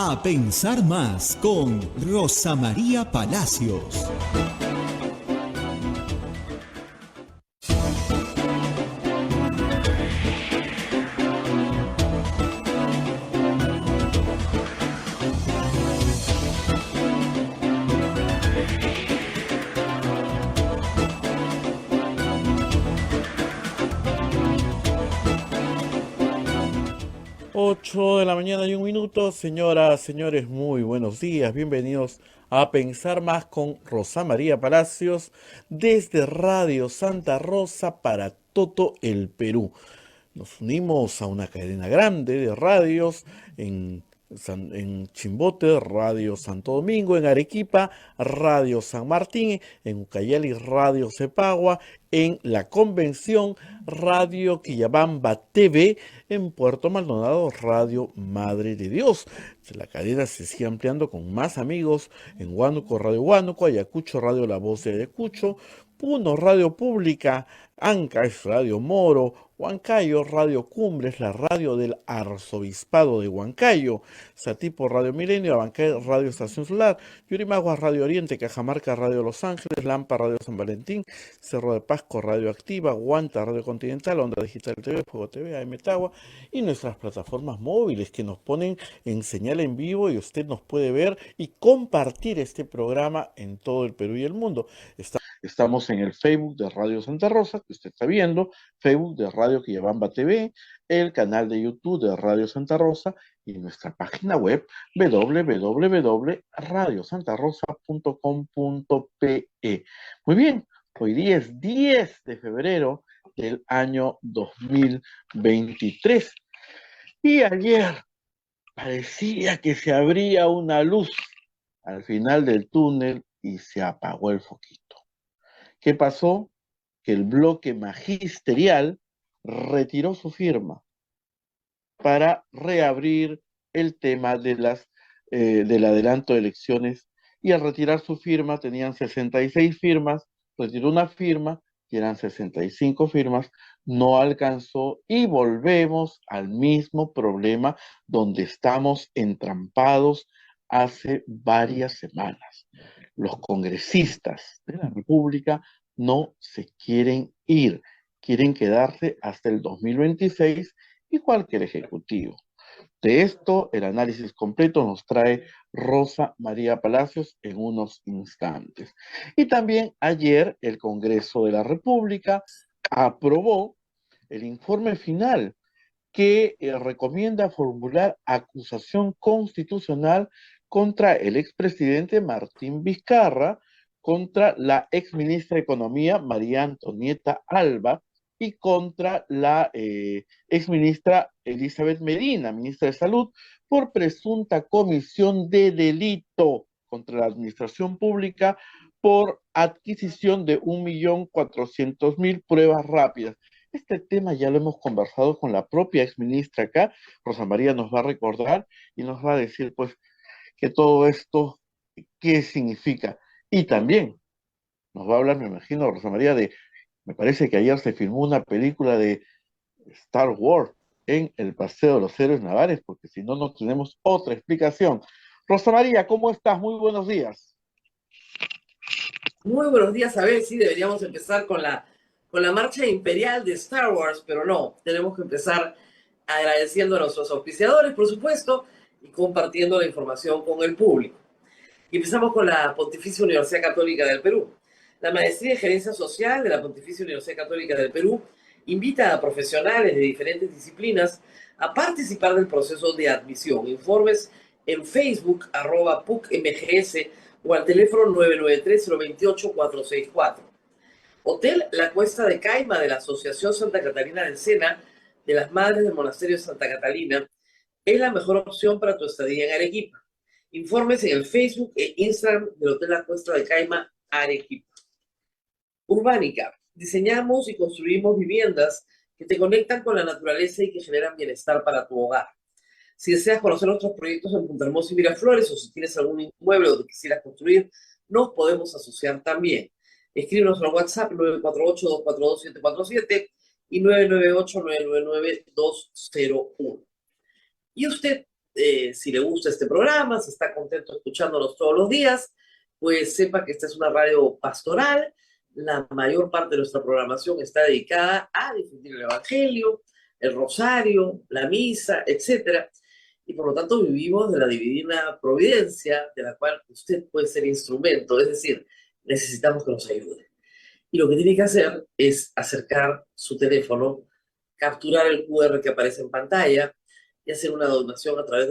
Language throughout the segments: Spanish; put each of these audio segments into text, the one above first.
A pensar más con Rosa María Palacios. Ocho de la mañana y un minuto, señoras, señores, muy buenos días, bienvenidos a Pensar Más con Rosa María Palacios desde Radio Santa Rosa para todo el Perú. Nos unimos a una cadena grande de radios en Chimbote, Radio Santo Domingo, en Arequipa, Radio San Martín, en Ucayali, Radio Cepagua, en La Convención, Radio Quillabamba TV, en Puerto Maldonado, Radio Madre de Dios. La cadena se sigue ampliando con más amigos en Huánuco, Radio Huánuco, Ayacucho, Radio La Voz de Ayacucho, Puno, Radio Pública, Anca es Radio Moro, Huancayo, Radio Cumbres, la radio del Arzobispado de Huancayo, Satipo, Radio Milenio, Abancay, Radio Estación Solar, Yurimaguas, Radio Oriente, Cajamarca, Radio Los Ángeles, Lampa, Radio San Valentín, Cerro de Pasco, Radio Activa, Guanta, Radio Continental, Onda Digital TV, Fuego TV, AM Tagua y nuestras plataformas móviles que nos ponen en señal en vivo y usted nos puede ver y compartir este programa en todo el Perú y el mundo. Estamos en el Facebook de Radio Santa Rosa, que usted está viendo, Facebook de Radio Quillabamba TV, el canal de YouTube de Radio Santa Rosa y nuestra página web www.radiosantarosa.com.pe. Muy bien, hoy día es 10 de febrero del año 2023 y ayer parecía que se abría una luz al final del túnel y se apagó el foquito. ¿Qué pasó? Que el bloque magisterial retiró su firma para reabrir el tema del adelanto de elecciones y al retirar su firma tenían 66 firmas, retiró una firma y eran 65 firmas, no alcanzó y volvemos al mismo problema donde estamos entrampados hace varias semanas. Los congresistas de la República no se quieren ir, quieren quedarse hasta el 2026, igual que el Ejecutivo. De esto, el análisis completo nos trae Rosa María Palacios en unos instantes. Y también ayer el Congreso de la República aprobó el informe final que recomienda formular acusación constitucional contra el expresidente Martín Vizcarra, contra la exministra de Economía María Antonieta Alba y contra la exministra Elizabeth Medina, ministra de Salud, por presunta comisión de delito contra la administración pública por adquisición de 1.400.000 pruebas rápidas. Este tema ya lo hemos conversado con la propia exministra acá. Rosa María nos va a recordar y nos va a decir, pues, que todo esto, ¿qué significa? Y también nos va a hablar, me imagino, Rosa María, me parece que ayer se filmó una película de Star Wars en el Paseo de los Héroes Navales, porque si no, no tenemos otra explicación. Rosa María, ¿cómo estás? Muy buenos días. Muy buenos días, a ver si deberíamos empezar con la marcha imperial de Star Wars, pero no, tenemos que empezar agradeciendo a nuestros auspiciadores, por supuesto, y compartiendo la información con el público. Y empezamos con la Pontificia Universidad Católica del Perú. La Maestría en Gerencia Social de la Pontificia Universidad Católica del Perú invita a profesionales de diferentes disciplinas a participar del proceso de admisión. Informes en Facebook, @PUCMGS, o al teléfono 993-028-464. Hotel La Cuesta de Caima de la Asociación Santa Catalina del Sena de las Madres del Monasterio de Santa Catalina es la mejor opción para tu estadía en Arequipa. Informes en el Facebook e Instagram del Hotel La Cuesta de Caima, Arequipa. Urbánica. Diseñamos y construimos viviendas que te conectan con la naturaleza y que generan bienestar para tu hogar. Si deseas conocer nuestros proyectos en Punta Hermosa y Miraflores, o si tienes algún inmueble donde quisieras construir, nos podemos asociar también. Escríbenos al WhatsApp 948-242-747 y 998-999-201. Y usted si le gusta este programa, si está contento escuchándonos todos los días, pues sepa que esta es una radio pastoral. La mayor parte de nuestra programación está dedicada a difundir el Evangelio, el rosario, la misa, etcétera. Y por lo tanto vivimos de la divina providencia, de la cual usted puede ser instrumento, es decir, necesitamos que nos ayude. Y lo que tiene que hacer es acercar su teléfono, capturar el QR que aparece en pantalla y hacer una donación a través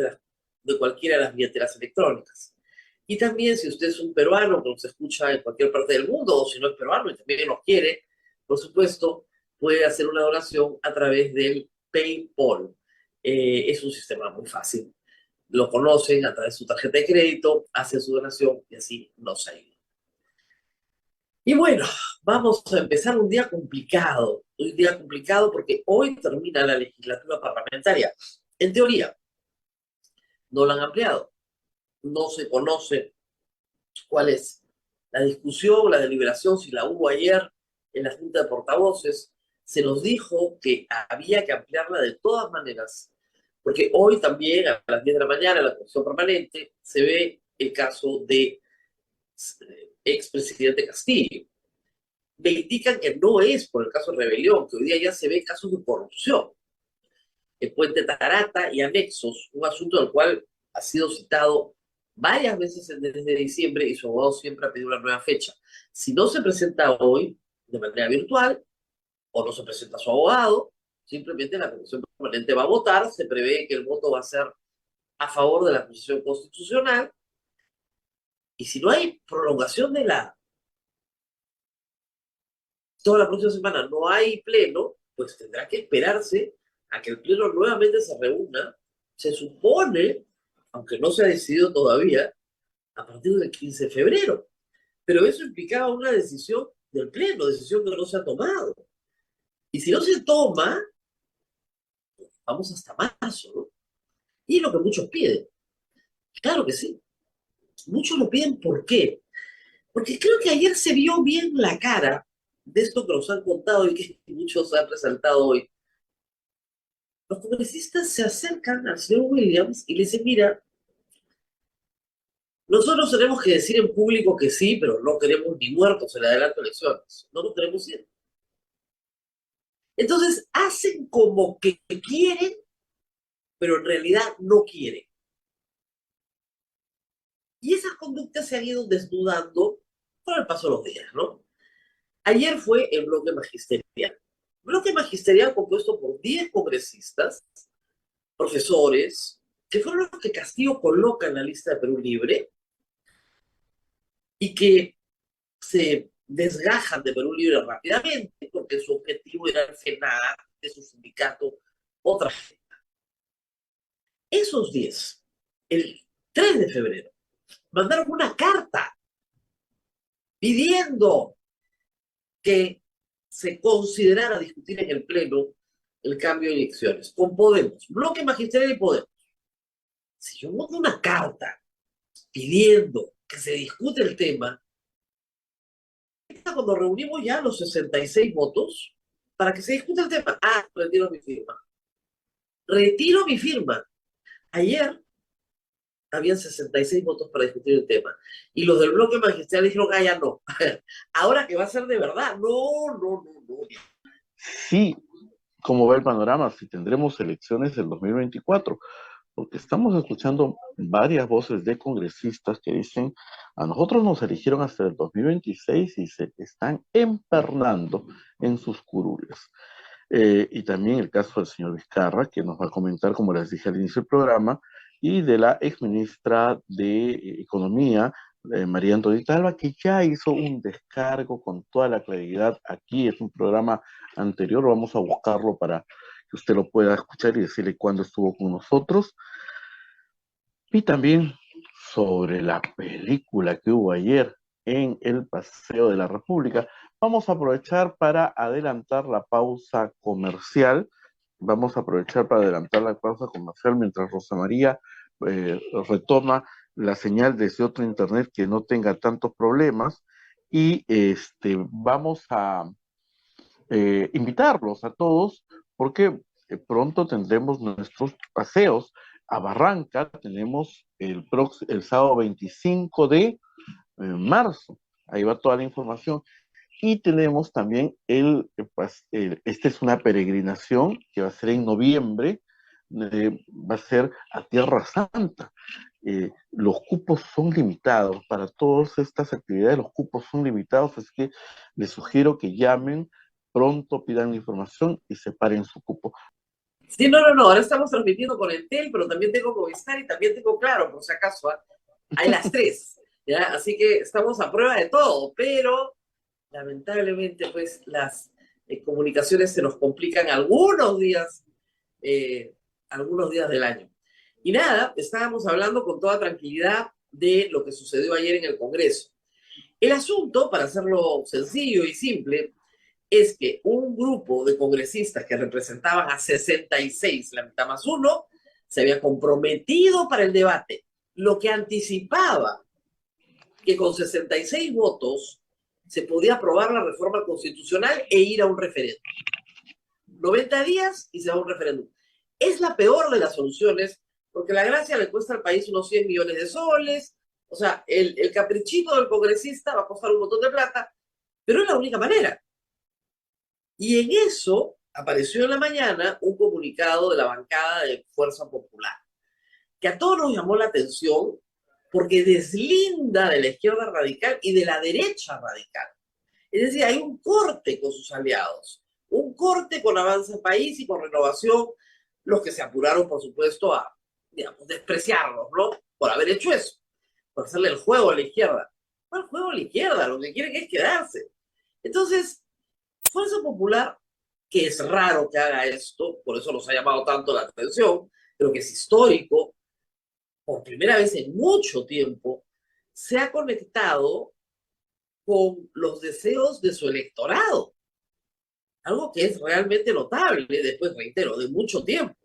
de cualquiera de las billeteras electrónicas. Y también, si usted es un peruano que nos escucha en cualquier parte del mundo, o si no es peruano y también nos quiere, por supuesto, puede hacer una donación a través del PayPal. Es un sistema muy fácil. Lo conocen a través de su tarjeta de crédito, hacen su donación y así nos ayudan. Y bueno, vamos a empezar un día complicado porque hoy termina la legislatura parlamentaria. En teoría, no la han ampliado, no se conoce cuál es la discusión, la deliberación, si la hubo ayer en la Junta de Portavoces. Se nos dijo que había que ampliarla de todas maneras, porque hoy también a las 10 de la mañana en la Comisión Permanente se ve el caso de expresidente Castillo. Me indican que no es por el caso de rebelión, que hoy día ya se ve casos de corrupción. El puente Tarata y anexos, un asunto del cual ha sido citado varias veces desde diciembre y su abogado siempre ha pedido una nueva fecha. Si no se presenta hoy de manera virtual o no se presenta su abogado, simplemente la Comisión Permanente va a votar, se prevé que el voto va a ser a favor de la acusación constitucional y si no hay prolongación de toda la próxima semana no hay pleno, pues tendrá que esperarse a que el pleno nuevamente se reúna. Se supone, aunque no se ha decidido todavía, a partir del 15 de febrero. Pero eso implicaba una decisión del pleno, decisión que no se ha tomado. Y si no se toma, vamos hasta marzo, ¿no? Y es lo que muchos piden. Claro que sí. Muchos lo piden, ¿por qué? Porque creo que ayer se vio bien la cara de esto que nos han contado y que muchos han resaltado hoy. Los congresistas se acercan al señor Williams y le dicen, mira, nosotros tenemos que decir en público que sí, pero no queremos ni muertos en el adelanto de elecciones. No nos queremos ir. Entonces hacen como que quieren, pero en realidad no quieren. Y esas conductas se han ido desnudando con el paso de los días, ¿no? Ayer fue el bloque magisterial. Bloque magisterial compuesto por 10 congresistas, profesores, que fueron los que Castillo coloca en la lista de Perú Libre y que se desgajan de Perú Libre rápidamente porque su objetivo era el FENAC de su sindicato, otra gente. Esos 10, el 3 de febrero, mandaron una carta pidiendo que se considerara discutir en el Pleno el cambio de elecciones, con Podemos, Bloque Magisterial y Podemos. Si yo mando una carta pidiendo que se discute el tema, cuando reunimos ya los 66 votos para que se discute el tema, retiro mi firma. Retiro mi firma. Ayer habían 66 votos para discutir el tema. Y los del bloque magisterial dijeron, ya no. Ahora que va a ser de verdad. No. Sí, ¿cómo va el panorama? Si tendremos elecciones en 2024, porque estamos escuchando varias voces de congresistas que dicen, a nosotros nos eligieron hasta el 2026 y se están empernando en sus curules. Y también el caso del señor Vizcarra, que nos va a comentar, como les dije al inicio del programa, y de la exministra de Economía, María Antonieta Alba, que ya hizo un descargo con toda la claridad. Aquí es un programa anterior, vamos a buscarlo para que usted lo pueda escuchar y decirle cuándo estuvo con nosotros. Y también sobre la película que hubo ayer en el Paseo de la República. Vamos a aprovechar para adelantar la pausa comercial. Mientras Rosa María retoma la señal desde otro internet que no tenga tantos problemas. Y vamos a invitarlos a todos porque pronto tendremos nuestros paseos a Barranca tenemos el sábado 25 de marzo. Ahí va toda la información. Y tenemos también esta es una peregrinación que va a ser en noviembre, va a ser a Tierra Santa. Los cupos son limitados, para todas estas actividades los cupos son limitados, así que les sugiero que llamen pronto, pidan la información y separen su cupo. Sí, no, ahora estamos transmitiendo con Entel, pero también tengo Movistar y también tengo Claro, por si acaso, ¿ah? Hay las tres, ¿ya? Así que estamos a prueba de todo, pero lamentablemente, pues, las comunicaciones se nos complican algunos días del año. Y nada, estábamos hablando con toda tranquilidad de lo que sucedió ayer en el Congreso. El asunto, para hacerlo sencillo y simple, es que un grupo de congresistas que representaban a 66, la mitad más uno, se había comprometido para el debate, lo que anticipaba que con 66 votos se podía aprobar la reforma constitucional e ir a un referéndum. 90 días y se va a un referéndum. Es la peor de las soluciones, porque la gracia le cuesta al país unos 100 millones de soles, o sea, el caprichito del congresista va a costar un montón de plata, pero es la única manera. Y en eso apareció en la mañana un comunicado de la bancada de Fuerza Popular, que a todos nos llamó la atención porque deslinda de la izquierda radical y de la derecha radical. Es decir, hay un corte con sus aliados, un corte con Avanza País y con Renovación, los que se apuraron, por supuesto, a, digamos, despreciarlos, ¿no? Por haber hecho eso, por hacerle el juego a la izquierda. ¿Cuál juego a la izquierda? Lo que quieren es quedarse. Entonces, Fuerza Popular, que es raro que haga esto, por eso nos ha llamado tanto la atención, pero que es histórico, por primera vez en mucho tiempo, se ha conectado con los deseos de su electorado. Algo que es realmente notable, después, reitero, de mucho tiempo.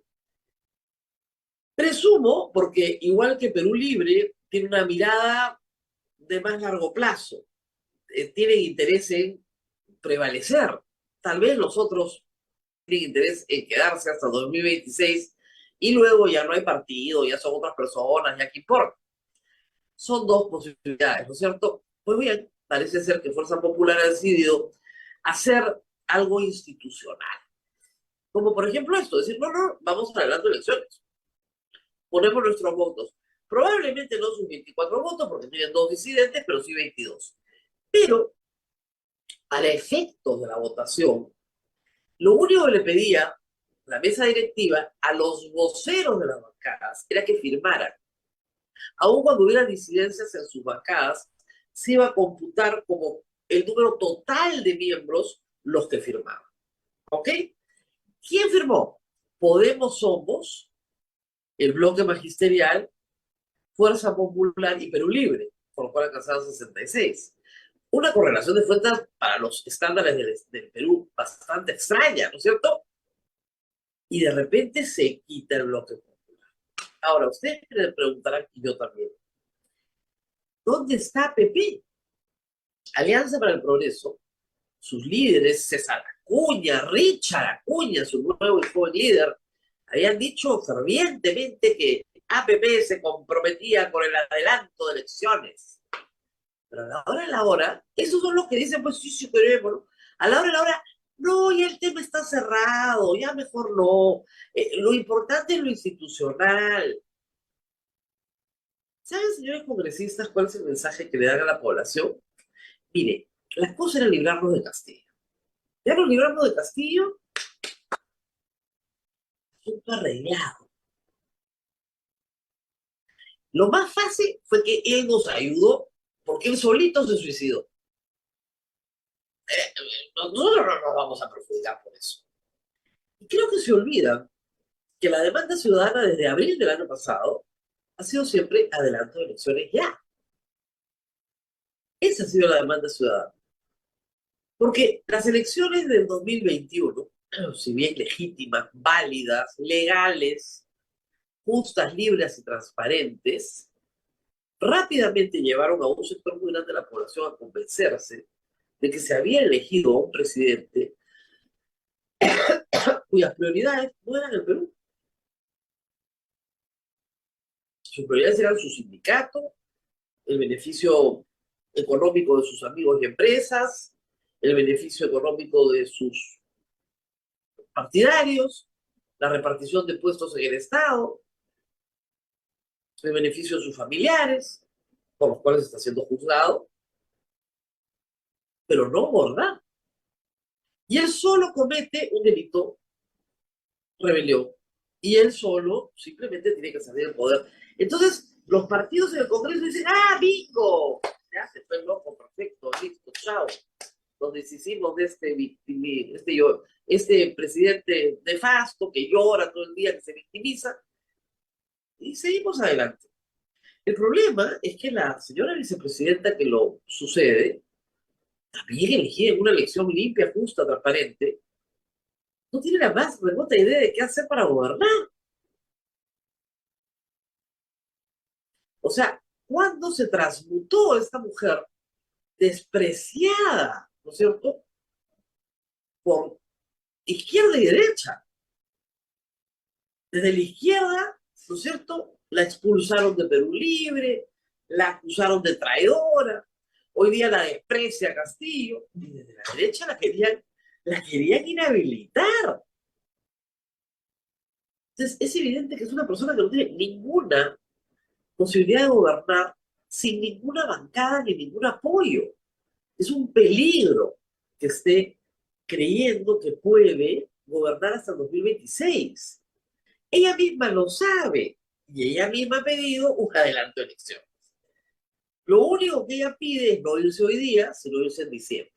Presumo, porque igual que Perú Libre, tiene una mirada de más largo plazo, tienen interés en prevalecer. Tal vez los otros tienen interés en quedarse hasta 2026 y luego ya no hay partido, ya son otras personas, ya qué importa. Son dos posibilidades, ¿no es cierto? Pues bien, parece ser que Fuerza Popular ha decidido hacer algo institucional. Como por ejemplo esto, decir, no, vamos adelante elecciones. Ponemos nuestros votos. Probablemente no sus 24 votos, porque tienen 2 disidentes, pero sí 22. Pero, al efecto de la votación, lo único que le pedía la mesa directiva a los voceros de las bancadas era que firmaran. Aun cuando hubiera disidencias en sus bancadas, se iba a computar como el número total de miembros los que firmaban. ¿Ok? ¿Quién firmó? Podemos Somos, el Bloque Magisterial, Fuerza Popular y Perú Libre, por lo cual alcanzaron 66. Una correlación de fuerzas para los estándares del Perú bastante extraña, ¿no es cierto? Y de repente se quita el Bloque Popular. Ahora, ustedes me preguntarán, y yo también, ¿dónde está PP? Alianza para el Progreso, sus líderes, César Acuña, Richard Acuña, su nuevo y joven líder, habían dicho fervientemente que APP se comprometía con el adelanto de elecciones. Pero a la hora, esos son los que dicen, pues sí, queremos, ¿no? A la hora, no, ya el tema está cerrado, ya mejor no. Lo importante es lo institucional. ¿Saben, señores congresistas, cuál es el mensaje que le dan a la población? Mire, la cosa era librarnos de Castillo. Ya nos libramos de Castillo, asunto arreglado. Lo más fácil fue que él nos ayudó porque él solito se suicidó. Nosotros no nos vamos a perjudicar por eso. Y creo que se olvida que la demanda ciudadana desde abril del año pasado ha sido siempre adelanto de elecciones ya. Esa ha sido la demanda ciudadana. Porque las elecciones del 2021, si bien legítimas, válidas, legales, justas, libres y transparentes, rápidamente llevaron a un sector muy grande de la población a convencerse de que se había elegido a un presidente cuyas prioridades no eran el Perú. Sus prioridades eran su sindicato, el beneficio económico de sus amigos y empresas, el beneficio económico de sus partidarios, la repartición de puestos en el Estado, el beneficio de sus familiares, por los cuales está siendo juzgado, pero no Borda. Y él solo comete un delito, rebelión, y él solo simplemente tiene que salir del poder. Entonces, los partidos en el Congreso dicen, ¡ah, bingo! Ya se fue loco, perfecto, listo, chao. Nos deshicimos de este presidente nefasto que llora todo el día, que se victimiza, y seguimos adelante. El problema es que la señora vicepresidenta que lo sucede, también elegida en una elección limpia, justa, transparente, no tiene la más remota idea de qué hacer para gobernar. O sea, ¿cuándo se transmutó esta mujer despreciada, ¿no es cierto?, por izquierda y derecha? Desde la izquierda, ¿no es cierto?, la expulsaron de Perú Libre, la acusaron de traidora, hoy día la desprecia Castillo, y desde la derecha la querían inhabilitar. Entonces, es evidente que es una persona que no tiene ninguna posibilidad de gobernar sin ninguna bancada ni ningún apoyo. Es un peligro que esté creyendo que puede gobernar hasta el 2026. Ella misma lo sabe y ella misma ha pedido un adelanto de elecciones. Lo único que ella pide es no irse hoy día, sino irse en diciembre.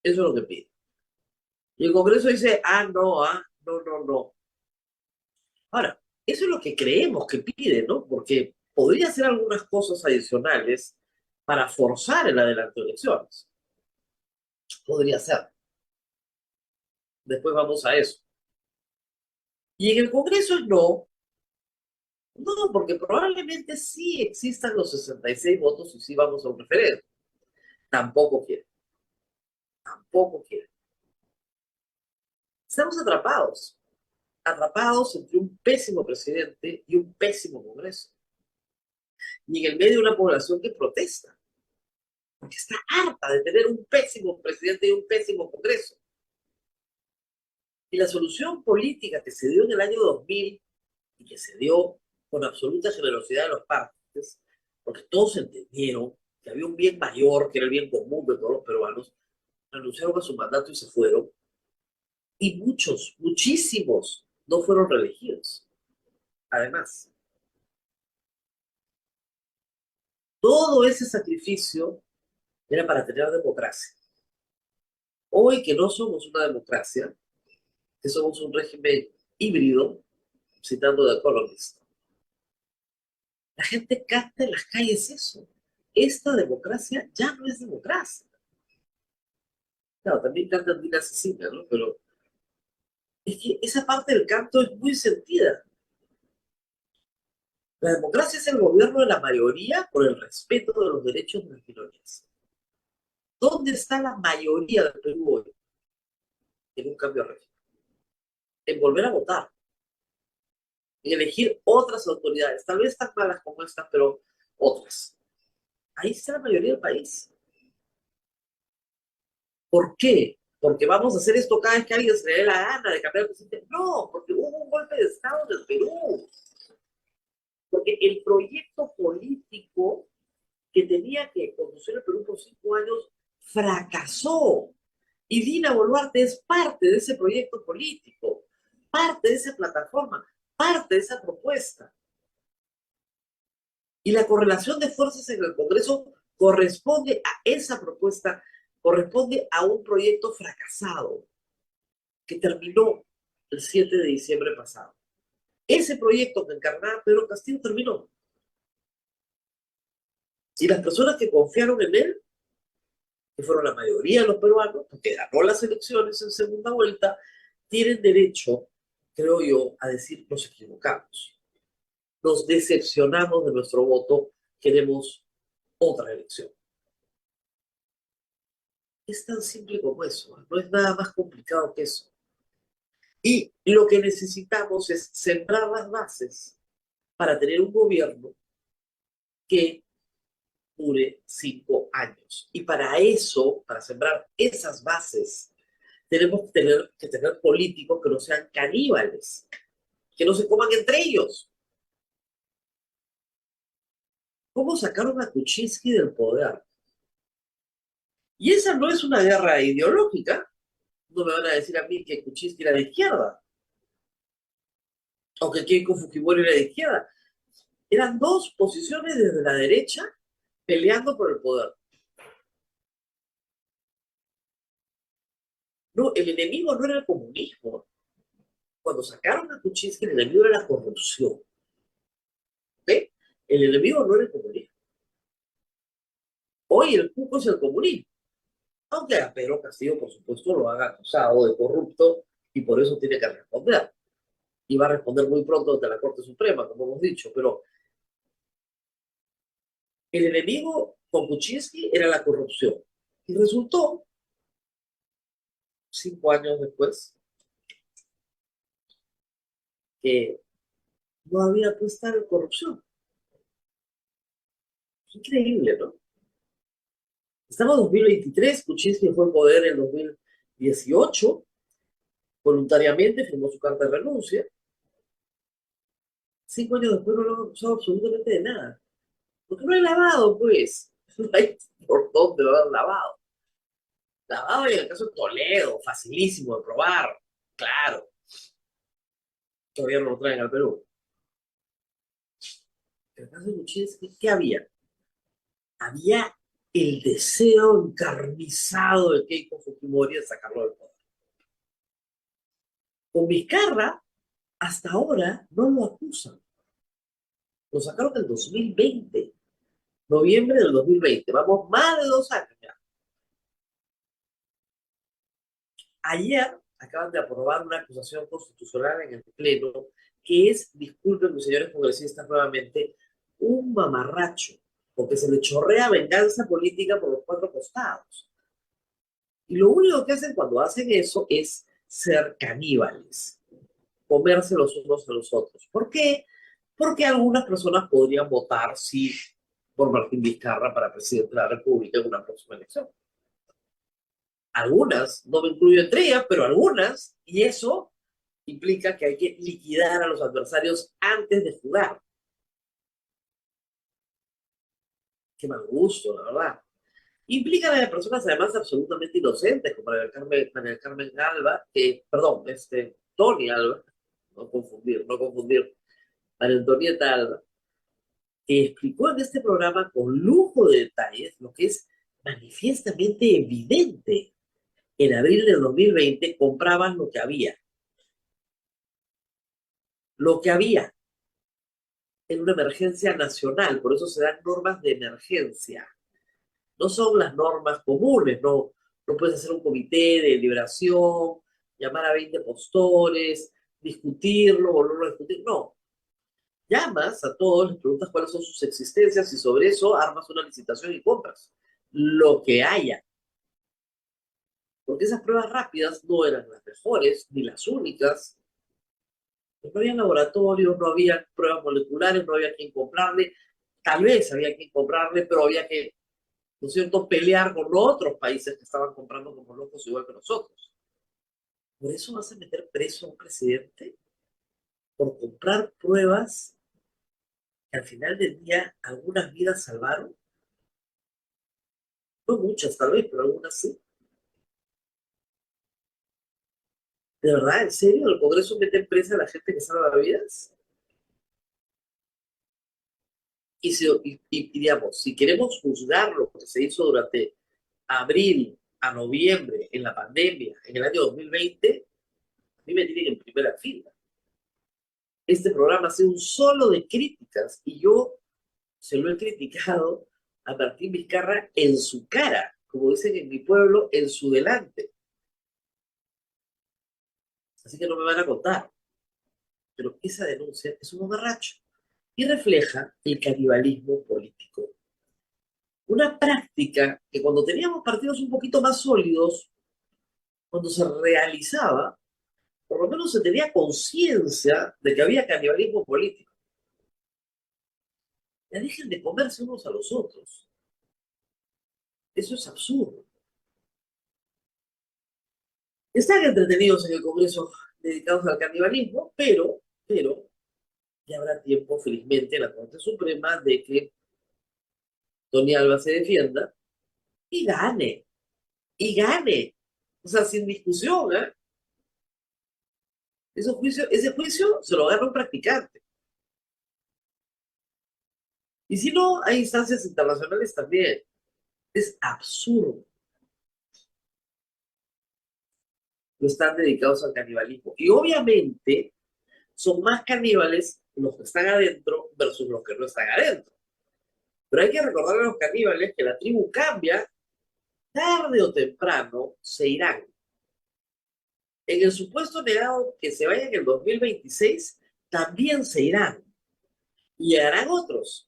Eso es lo que pide. Y el Congreso dice, no, no, no, no. Ahora, eso es lo que creemos que pide, ¿no? Porque podría hacer algunas cosas adicionales para forzar el adelanto de elecciones. Podría ser. Después vamos a eso. Y en el Congreso no, porque probablemente sí existan los 66 votos y sí vamos a un referéndum. Tampoco quiere. Tampoco quiere. Estamos atrapados entre un pésimo presidente y un pésimo Congreso. Y en el medio de una población que protesta, porque está harta de tener un pésimo presidente y un pésimo Congreso. Y la solución política que se dio en el año 2000 y que se dio con absoluta generosidad de los partes, porque todos entendieron que había un bien mayor, que era el bien común de todos los peruanos, renunciaron a su mandato y se fueron. Y muchos, muchísimos, no fueron reelegidos. Además, todo ese sacrificio era para tener democracia. Hoy que no somos una democracia, que somos un régimen híbrido, citando The Economist, la gente canta en las calles eso. Esta democracia ya no es democracia. Claro, también cantan Dina Asesina, ¿no? Pero es que esa parte del canto es muy sentida. La democracia es el gobierno de la mayoría por el respeto de los derechos de las minorías. ¿Dónde está la mayoría del Perú hoy? En un cambio de régimen. En volver a votar. En elegir otras autoridades. Tal vez tan malas como estas, pero otras. Ahí está la mayoría del país. ¿Por qué? Porque vamos a hacer esto cada vez que alguien se le dé la gana de cambiar el presidente. No, porque hubo un golpe de Estado en el Perú. Porque el proyecto político que tenía que conducir el Perú por 5 años fracasó. Y Dina Boluarte es parte de ese proyecto político, parte de esa plataforma, parte de esa propuesta. Y la correlación de fuerzas en el Congreso corresponde a esa propuesta, corresponde a un proyecto fracasado que terminó el 7 de diciembre pasado. Ese proyecto que encarnaba Pedro Castillo terminó. Y las personas que confiaron en él, que fueron la mayoría de los peruanos, porque ganó las elecciones en segunda vuelta, tienen derecho, creo yo, a decir nos equivocamos. Nos decepcionamos de nuestro voto, queremos otra elección. Es tan simple como eso, no es nada más complicado que eso. Y lo que necesitamos es sembrar las bases para tener un gobierno que dure 5 años. Y para eso, para sembrar esas bases, tenemos que tener políticos que no sean caníbales, que no se coman entre ellos. ¿Cómo sacaron a Kuczynski del poder? Y esa no es una guerra ideológica. No me van a decir a mí que Kuczynski era de izquierda, o que Keiko Fujimori era de izquierda. Eran dos posiciones desde la derecha peleando por el poder. No, el enemigo no era el comunismo. Cuando sacaron a Kuczynski, el enemigo era la corrupción. ¿Ve? El enemigo no era el comunismo. Hoy el cuco es el comunismo. Aunque a Pedro Castillo, por supuesto, lo han acusado de corrupto y por eso tiene que responder. Y va a responder muy pronto ante la Corte Suprema, como hemos dicho. Pero el enemigo con Kuczynski era la corrupción. Y resultó, 5 años después, que no había pues tal corrupción. Increíble, ¿no? Estamos en 2023, Kuczynski fue en poder en 2018, voluntariamente firmó su carta de renuncia. 5 años después no lo han acusado absolutamente de nada. Porque no hay lavado, pues. No hay por dónde lo han lavado. Lavado en el caso de Toledo, facilísimo de probar, claro. Todavía no lo traen al Perú. En el caso de Kuczynski, ¿qué había? Había el deseo encarnizado de Keiko Fujimori de sacarlo del poder. Con Vizcarra, hasta ahora, no lo acusan. Lo sacaron en el 2020, noviembre del 2020. Vamos más de 2 años ya. Ayer acaban de aprobar una acusación constitucional en el Pleno que es, disculpen mis señores congresistas nuevamente, un mamarracho, porque se le chorrea venganza política por los 4 costados. Y lo único que hacen cuando hacen eso es ser caníbales, comerse los unos a los otros. ¿Por qué? Porque algunas personas podrían votar, sí, por Martín Vizcarra para presidente de la República en una próxima elección. Algunas, no me incluyo entre ellas, pero algunas, y eso implica que hay que liquidar a los adversarios antes de jugar. Qué mal gusto, la verdad. Implica a personas además absolutamente inocentes, como María del Carmen Alba, perdón, Tony Alba, no confundir, María Antonieta Alba, que explicó en este programa con lujo de detalles lo que es manifiestamente evidente. En abril del 2020 compraban lo que había. Lo que había en una emergencia nacional, por eso se dan normas de emergencia. No son las normas comunes, no puedes hacer un comité de liberación, llamar a 20 postores, discutirlo, volverlo a discutir, no. Llamas a todos, les preguntas cuáles son sus existencias y sobre eso armas una licitación y compras lo que haya. Porque esas pruebas rápidas no eran las mejores ni las únicas. No había laboratorios, no había pruebas moleculares, no había quien comprarle. Tal vez había quien comprarle, pero había que, ¿no es cierto?, pelear con otros países que estaban comprando como locos igual que nosotros. ¿Por eso vas a meter preso a un presidente? ¿Por comprar pruebas que al final del día algunas vidas salvaron? No muchas tal vez, pero algunas sí. ¿De verdad? ¿En serio? ¿El Congreso mete en presa a la gente que salva vidas? Y digamos, si queremos juzgar lo que se hizo durante abril a noviembre en la pandemia, en el año 2020, a mí me tienen en primera fila. Este programa ha sido un solo de críticas y yo se lo he criticado a Martín Vizcarra en su cara, como dicen en mi pueblo, en su delante. Así que no me van a contar. Pero esa denuncia es un mamarracho y refleja el canibalismo político. Una práctica que cuando teníamos partidos un poquito más sólidos, cuando se realizaba, por lo menos se tenía conciencia de que había canibalismo político. Ya dejen de comerse unos a los otros. Eso es absurdo. Están entretenidos en el Congreso dedicados al canibalismo, pero, ya habrá tiempo, felizmente, en la Corte Suprema de que Tony Alba se defienda y gane, y gane. O sea, sin discusión, ¿eh? Ese juicio se lo gana un practicante. Y si no, hay instancias internacionales también. Es absurdo. No están dedicados al canibalismo. Y obviamente son más caníbales los que están adentro versus los que no están adentro. Pero hay que recordar a los caníbales que la tribu cambia, tarde o temprano se irán. En el supuesto negado que se vayan en el 2026, también se irán. Y harán otros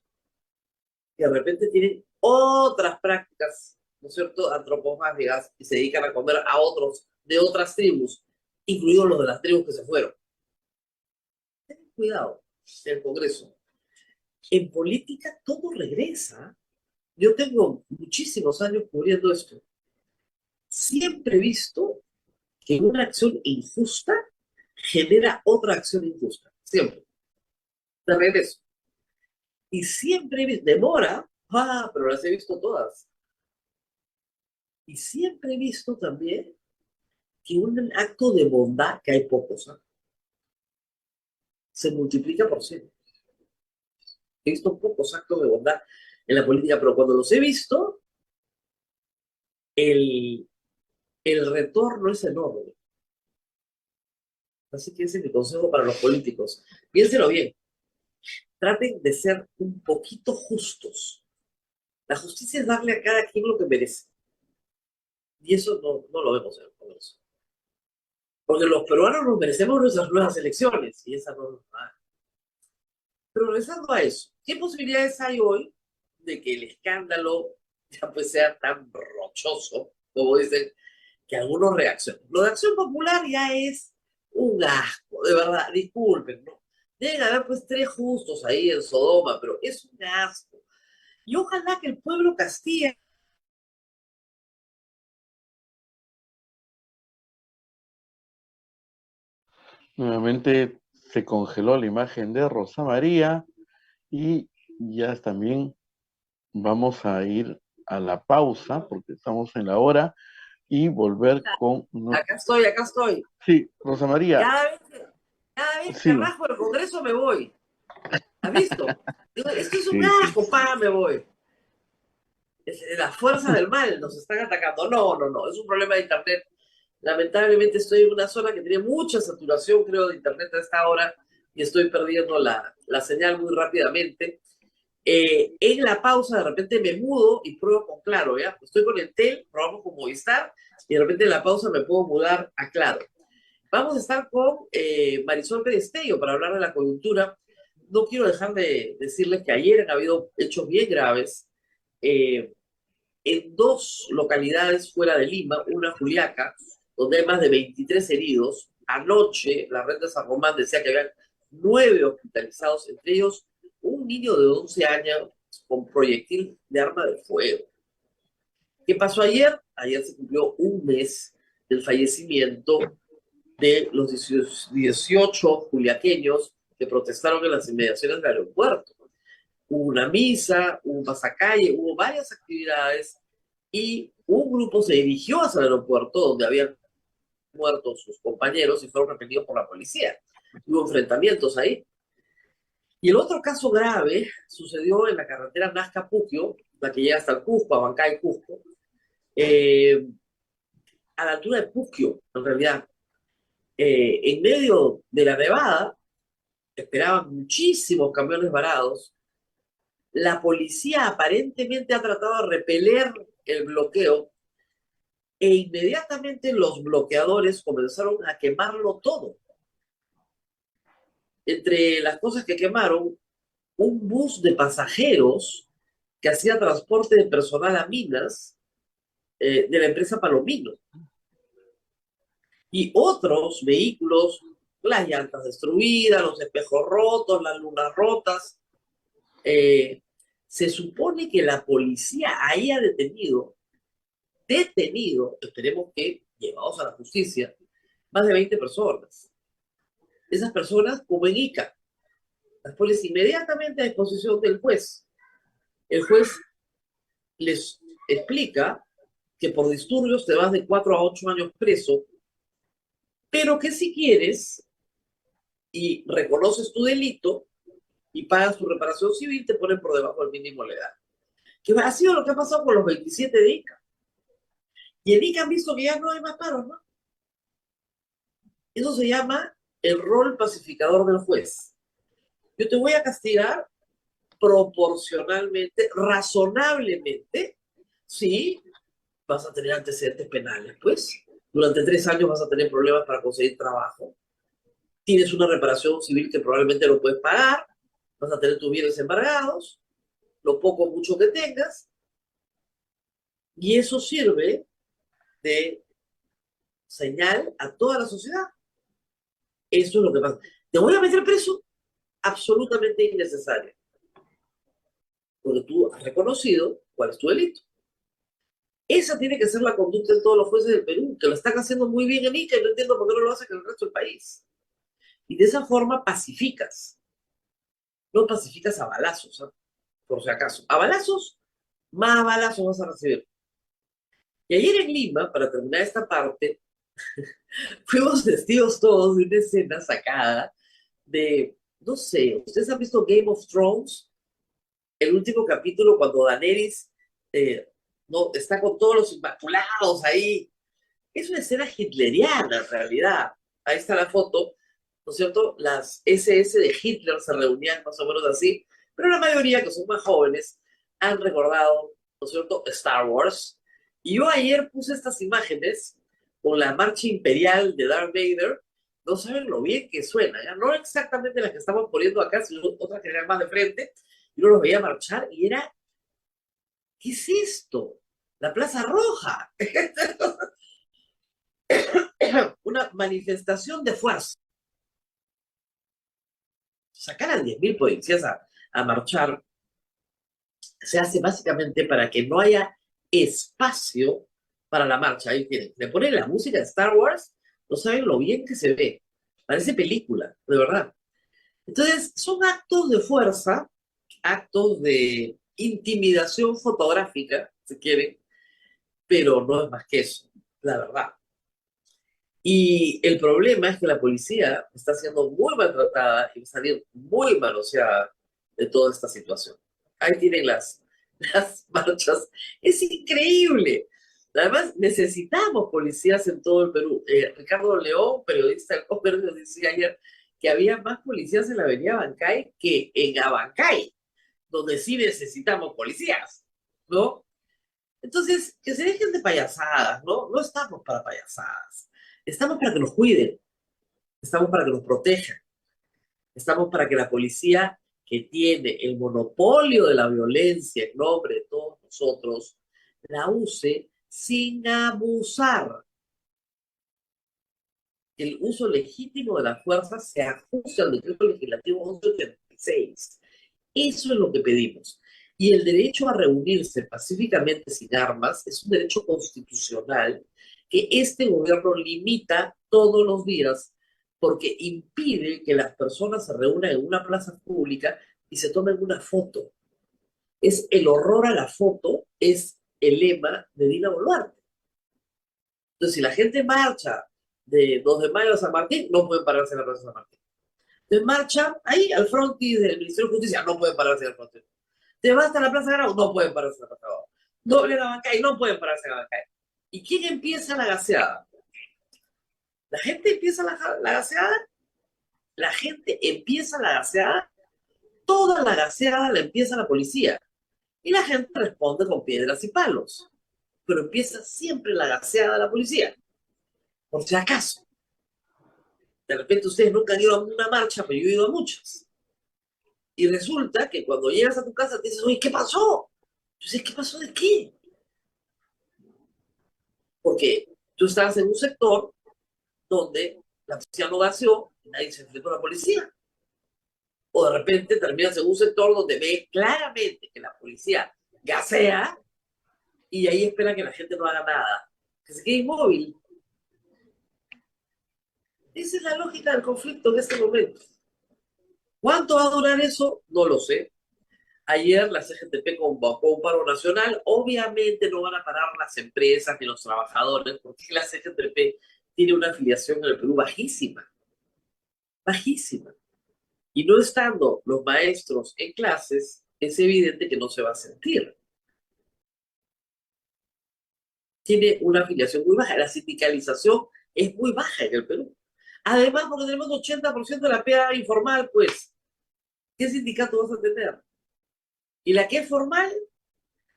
que de repente tienen otras prácticas, ¿no es cierto?, antropomórficas y se dedican a comer a otros de otras tribus, incluidos los de las tribus que se fueron. Ten cuidado en el Congreso. En política todo regresa. Yo tengo muchísimos años cubriendo esto. Siempre he visto que una acción injusta genera otra acción injusta. Siempre. De regreso. Y siempre he visto, demora, pero las he visto todas. Y siempre he visto también que un acto de bondad, que hay pocos, ¿eh?, se multiplica por 100. He visto pocos actos de bondad en la política, pero cuando los he visto, el, el retorno es enorme. Así que ese es mi consejo para los políticos. Piénselo bien. Traten de ser un poquito justos. La justicia es darle a cada quien lo que merece. Y eso no lo vemos en el Congreso. Porque los peruanos nos merecemos nuestras nuevas elecciones. Y esa no nos va. Pero regresando a eso, ¿qué posibilidades hay hoy de que el escándalo ya pues sea tan rochoso, como dicen, que algunos reaccionen? Lo de Acción Popular ya es un asco, de verdad, disculpen, ¿no? Deben haber pues 3 justos ahí en Sodoma, pero es un asco. Y ojalá que el pueblo castigue. Nuevamente se congeló la imagen de Rosa María y ya también vamos a ir a la pausa porque estamos en la hora y volver con... Acá estoy, acá estoy. Sí, Rosa María, Cada vez que sí, rajo el Congreso me voy. ¿Has visto? Digo, esto es un sí, sí. asco, me voy. Las fuerzas del mal nos están atacando. No, es un problema de internet. Lamentablemente estoy en una zona que tiene mucha saturación, creo, de internet a esta hora y estoy perdiendo la señal muy rápidamente. En la pausa de repente me mudo y pruebo con Claro, ¿ya? Estoy con Entel, probamos con Movistar y de repente en la pausa me puedo mudar a Claro. Vamos a estar con Marisol Pedestello para hablar de la coyuntura. No quiero dejar de decirles que ayer han habido hechos bien graves en 2 localidades fuera de Lima, una Juliaca, donde hay más de 23 heridos. Anoche la red de San Román decía que había 9 hospitalizados, entre ellos un niño de 11 años con proyectil de arma de fuego. ¿Qué pasó ayer? Ayer se cumplió un mes del fallecimiento de los 18 juliaqueños que protestaron en las inmediaciones del aeropuerto. Hubo una misa, hubo un pasacalle, hubo varias actividades y un grupo se dirigió hacia el aeropuerto donde habían muerto sus compañeros y fueron reprendidos por la policía. Hubo enfrentamientos ahí. Y el otro caso grave sucedió en la carretera Nazca-Puquio, la que llega hasta el Cusco, a Bancay, Cusco, a la altura de Puquio, en realidad. En medio de la nevada, esperaban muchísimos camiones varados. La policía aparentemente ha tratado de repeler el bloqueo e inmediatamente los bloqueadores comenzaron a quemarlo todo. Entre las cosas que quemaron, un bus de pasajeros que hacía transporte de personal a minas de la empresa Palomino. Y otros vehículos, las llantas destruidas, los espejos rotos, las lunas rotas. Se supone que la policía haya detenido, esperemos que llevados a la justicia, más de 20 personas. Esas personas como Ica, las pones inmediatamente a disposición del juez. El juez les explica que por disturbios te vas de 4 a 8 años preso, pero que si quieres y reconoces tu delito y pagas tu reparación civil, te ponen por debajo del mínimo legal. Que ha sido lo que ha pasado con los 27 de Ica. Y en Ica han visto que ya no hay más paros, ¿no? Eso se llama el rol pacificador del juez. Yo te voy a castigar proporcionalmente, razonablemente, sí, vas a tener antecedentes penales, pues. Durante 3 años vas a tener problemas para conseguir trabajo. Tienes una reparación civil que probablemente no puedes pagar. Vas a tener tus bienes embargados, lo poco o mucho que tengas. Y eso sirve de señal a toda la sociedad. Eso es lo que pasa. ¿Te voy a meter preso? Absolutamente innecesario. Porque tú has reconocido cuál es tu delito. Esa tiene que ser la conducta de todos los jueces del Perú, que lo están haciendo muy bien en Ica y no entiendo por qué no lo hacen en el resto del país. Y de esa forma pacificas. No pacificas a balazos, ¿eh? Por si acaso. A balazos, más balazos vas a recibir. Y ayer en Lima, para terminar esta parte, fuimos testigos todos de una escena sacada de, no sé, ¿ustedes han visto Game of Thrones? El último capítulo cuando Daenerys no, está con todos los inmaculados ahí. Es una escena hitleriana en realidad. Ahí está la foto, ¿no es cierto? Las SS de Hitler se reunían más o menos así, pero la mayoría, que son más jóvenes, han recordado, ¿no es cierto?, Star Wars. Y yo ayer puse estas imágenes con la marcha imperial de Darth Vader. No saben lo bien que suena, ¿ya? No exactamente las que estamos poniendo acá, sino otras que eran más de frente. Yo los veía marchar y era, ¿qué es esto? La Plaza Roja. Una manifestación de fuerza. Sacar a 10.000 policías a marchar se hace básicamente para que no haya espacio para la marcha. Ahí tienen. Le ponen la música de Star Wars, no saben lo bien que se ve. Parece película, de verdad. Entonces, son actos de fuerza, actos de intimidación fotográfica, si quieren, pero no es más que eso, la verdad. Y el problema es que la policía está siendo muy maltratada y está siendo muy manoseada de toda esta situación. Ahí tienen las marchas. Es increíble. Además, necesitamos policías en todo el Perú. Ricardo León, periodista del Comercio, decía ayer que había más policías en la avenida Bancay que en Abancay, donde sí necesitamos policías, ¿no? Entonces, que se dejen de payasadas, ¿no? No estamos para payasadas. Estamos para que nos cuiden, estamos para que nos protejan, estamos para que la policía, que tiene el monopolio de la violencia en nombre de todos nosotros, la use sin abusar. El uso legítimo de la fuerza se ajuste al decreto legislativo 1186. Eso es lo que pedimos. Y el derecho a reunirse pacíficamente sin armas es un derecho constitucional que este gobierno limita todos los días porque impide que las personas se reúnan en una plaza pública y se tomen una foto. Es el horror a la foto, es el lema de Dina Boluarte. Entonces, si la gente marcha de 2 de mayo a San Martín, no pueden pararse en la plaza de San Martín. Entonces, marcha ahí al frontis del Ministerio de Justicia, no pueden pararse en el frontis. Te vas hasta la Plaza Grau, no pueden pararse en la Plaza Grau. Doble la Bancay, no pueden pararse en la Bancay. ¿Y quién empieza la gaseada? ¿La gente empieza la gaseada? La gente empieza la gaseada, toda la gaseada la empieza la policía. Y la gente responde con piedras y palos. Pero empieza siempre la gaseada de la policía. Por si acaso. De repente ustedes nunca han ido a una marcha, pero yo he ido a muchas. Y resulta que cuando llegas a tu casa te dices, oye, ¿qué pasó? Entonces, ¿qué pasó de qué? Porque tú estabas en un sector donde la policía no gaseó y nadie se enfrentó a la policía. O de repente terminas en un sector donde ve claramente que la policía gasea y ahí espera que la gente no haga nada, que se quede inmóvil. Esa es la lógica del conflicto en este momento. ¿Cuánto va a durar eso? No lo sé. Ayer la CGTP convocó un paro nacional. Obviamente no van a parar las empresas ni los trabajadores, porque la CGTP tiene una afiliación en el Perú bajísima. Bajísima. Y no estando los maestros en clases, es evidente que no se va a sentir. Tiene una afiliación muy baja. La sindicalización es muy baja en el Perú. Además, porque tenemos 80% de la PA informal, pues, ¿qué sindicato vas a tener? Y la que es formal,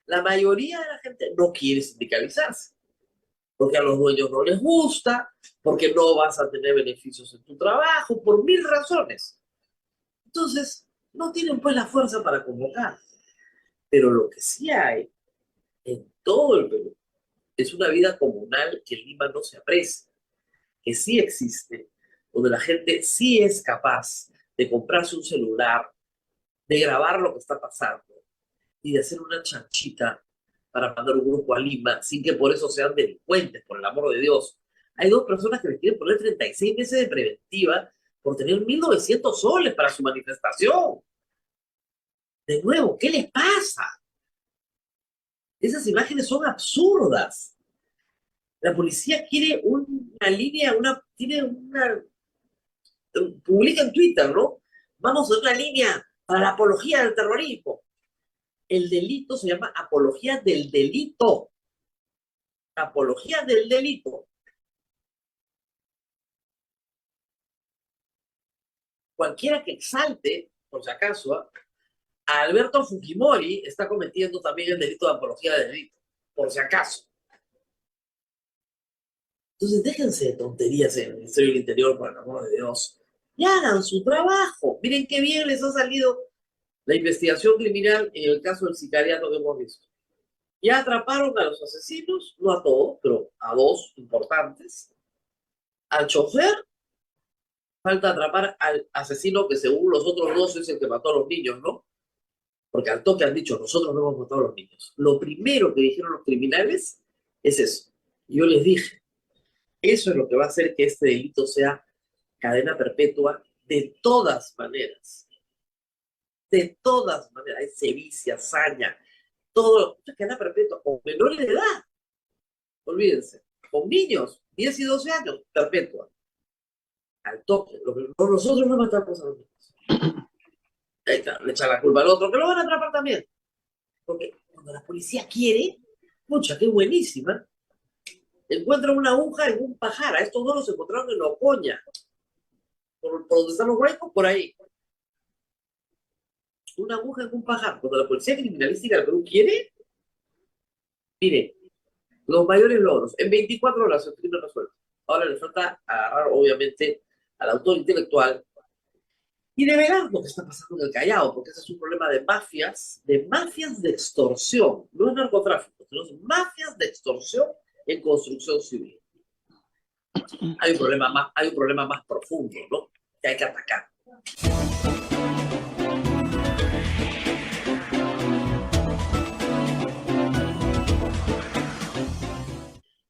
la mayoría de la gente no quiere sindicalizarse, porque a los dueños no les gusta, porque no vas a tener beneficios en tu trabajo, por 1000 razones. Entonces, no tienen pues la fuerza para convocar. Pero lo que sí hay en todo el Perú es una vida comunal que en Lima no se aprecia, que sí existe, donde la gente sí es capaz de comprarse un celular, de grabar lo que está pasando y de hacer una chanchita para mandar un grupo a Lima sin que por eso sean delincuentes, por el amor de Dios. Hay 2 personas que les quieren poner 36 meses de preventiva por tener 1.900 soles para su manifestación. De nuevo, ¿qué les pasa? Esas imágenes son absurdas. La policía quiere una línea, publica en Twitter, ¿no? Vamos a una línea para la apología del terrorismo. El delito se llama apología del delito. Apología del delito. Cualquiera que exalte, por si acaso, a Alberto Fujimori está cometiendo también el delito de apología del delito, por si acaso. Entonces déjense de tonterías en el Ministerio del Interior, por el amor de Dios. Y hagan su trabajo. Miren qué bien les ha salido la investigación criminal en el caso del sicariato que hemos visto. Ya atraparon a los asesinos, no a todos, pero a 2 importantes. Al chofer, falta atrapar al asesino que según los otros 2 es el que mató a los niños, ¿no? Porque al toque han dicho, nosotros no hemos matado a los niños. Lo primero que dijeron los criminales es eso. Y yo les dije, eso es lo que va a hacer que este delito sea cadena perpetua de todas maneras. De todas maneras. Hay sevicia, hazaña, todo. Cadena perpetua con menores de edad. Olvídense. Con niños, 10 y 12 años, perpetua. Al toque. Nosotros no matamos a los niños. Ahí está, le echan la culpa al otro, que lo van a atrapar también. Porque cuando la policía quiere, pucha, qué buenísima. Encuentran una aguja en un pajar. A estos 2 los encontraron en Ocoña. Por donde están los huecos, por ahí. Una aguja en un pajar. Cuando la policía criminalística del Perú quiere, mire, los mayores logros. En 24 horas el crimen resuelto. Ahora le falta agarrar, obviamente, al autor intelectual y develar lo que está pasando en el Callao, porque ese es un problema de mafias de extorsión. No es narcotráfico, sino mafias de extorsión en construcción civil. Hay un problema más profundo, ¿no? Que hay que atacar.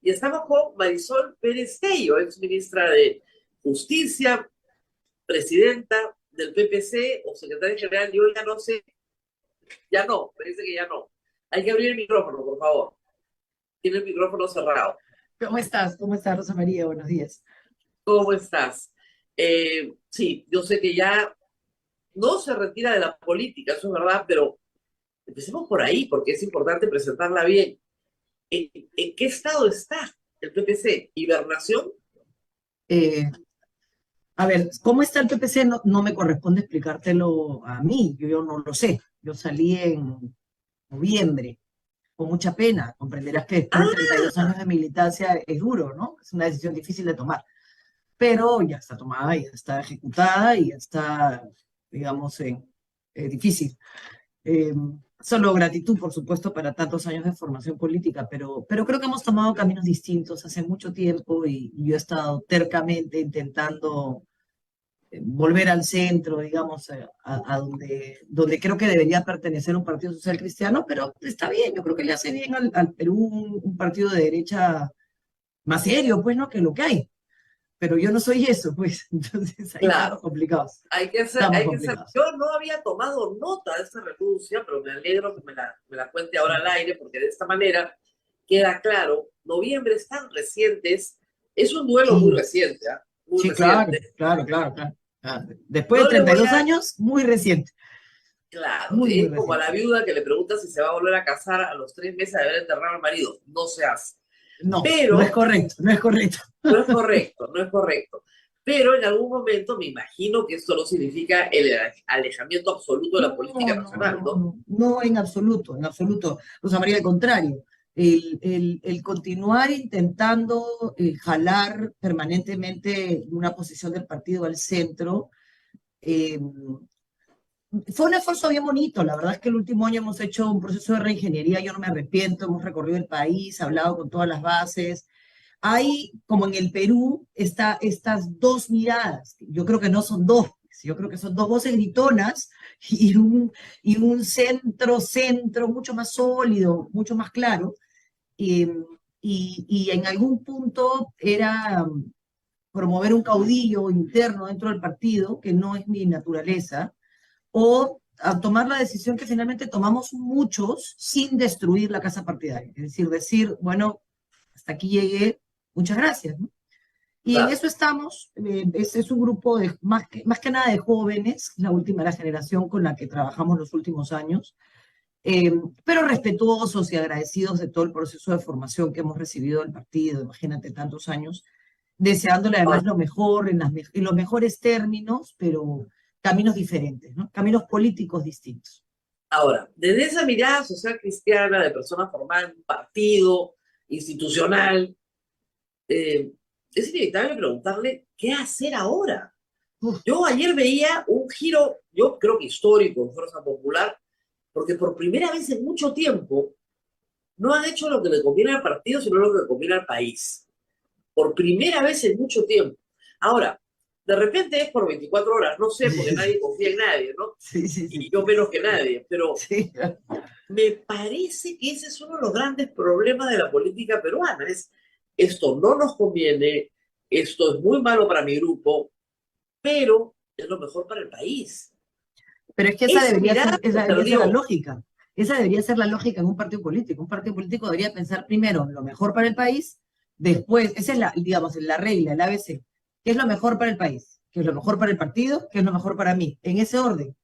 Y estamos con Marisol Pérez Tello, ex ministra de Justicia, presidenta del PPC o secretaria general. Yo ya no sé, ya no, parece que ya no. Hay que abrir el micrófono, por favor. Tiene el micrófono cerrado. ¿Cómo estás? ¿Cómo estás, Rosa María? Buenos días. ¿Cómo estás? Sí, yo sé que ya no se retira de la política, eso es verdad, pero empecemos por ahí, porque es importante presentarla bien. ¿En qué estado está el PPC? ¿Hibernación? A ver, ¿cómo está el PPC? No me corresponde explicártelo a mí, yo no lo sé. Yo salí en noviembre, con mucha pena. Comprenderás que después de 32 años de militancia es duro, ¿no? Es una decisión difícil de tomar. Pero ya está tomada, ya está ejecutada y ya está, digamos, difícil. Solo gratitud, por supuesto, para tantos años de formación política, pero creo que hemos tomado caminos distintos hace mucho tiempo y yo he estado tercamente intentando volver al centro, digamos, a donde creo que debería pertenecer un partido social cristiano, pero está bien, yo creo que le hace bien al Perú un partido de derecha más serio, pues, ¿no? Que lo que hay. Pero yo no soy eso, pues, entonces ahí estamos Claro, complicados. hay que ser, Estamos hay que ser. complicados. Yo no había tomado nota de esa renuncia, pero me alegro que me la cuente ahora al aire, porque de esta manera queda claro, noviembre es tan recientes, es un duelo muy Sí, reciente, ¿ah? Muy sí, claro, reciente. claro, claro, claro. Ah, después No de le voy 32 a, años, muy reciente, claro, muy, muy es como a reciente. la viuda que le pregunta si se va a volver a casar a los 3 meses de haber enterrado al marido. No se hace. No, no es Pero correcto, no es correcto. no es correcto, no es correcto. Pero en algún momento me imagino que esto no significa el alejamiento absoluto de la política No, no, nacional, no, ¿no? no, no en absoluto, en absoluto. Rosa María, al contrario, el continuar intentando jalar permanentemente una posición del partido al centro, eh, fue un esfuerzo bien bonito. La verdad es que el último año hemos hecho un proceso de reingeniería, yo no me arrepiento, hemos recorrido el país, hablado con todas las bases. Hay, como en el Perú, estas dos miradas. Yo creo que no son dos, yo creo que son dos voces gritonas y un centro mucho más sólido, mucho más claro. Y, y en algún punto era promover un caudillo interno dentro del partido, que no es mi naturaleza, o a tomar la decisión que finalmente tomamos muchos sin destruir la casa partidaria. Es decir, bueno, hasta aquí llegué, muchas gracias, ¿no? Y en Claro. eso estamos, es un grupo de más que nada de jóvenes, la generación con la que trabajamos los últimos años, eh, pero respetuosos y agradecidos de todo el proceso de formación que hemos recibido del partido, imagínate tantos años, deseándole Ahora, además lo mejor, en los mejores términos, pero caminos diferentes, ¿no? Caminos políticos distintos. ahora, desde esa mirada social cristiana de persona formada en un partido institucional, eh, es inevitable preguntarle qué hacer ahora. Uf, Yo ayer veía un giro, yo creo que histórico en Fuerza Popular, porque por primera vez en mucho tiempo no han hecho lo que le conviene al partido, sino lo que le conviene al país. Por primera vez en mucho tiempo. Ahora, de repente es por 24 horas, no sé, porque nadie confía en nadie, ¿no? sí, sí, sí, Y yo menos que nadie, pero sí. me parece que ese es uno de los grandes problemas de la política peruana. Esto no nos conviene, esto es muy malo para mi grupo, pero es lo mejor para el país. Pero es que esa Esa debería mirada ser, se esa debería ser la perdió. lógica. Esa debería ser la lógica en un partido político. Un partido político debería pensar primero en lo mejor para el país, después, esa es digamos, la regla, el ABC. ¿Qué es lo mejor para el país? ¿Qué es lo mejor para el partido? ¿Qué es lo mejor para mí? En ese orden.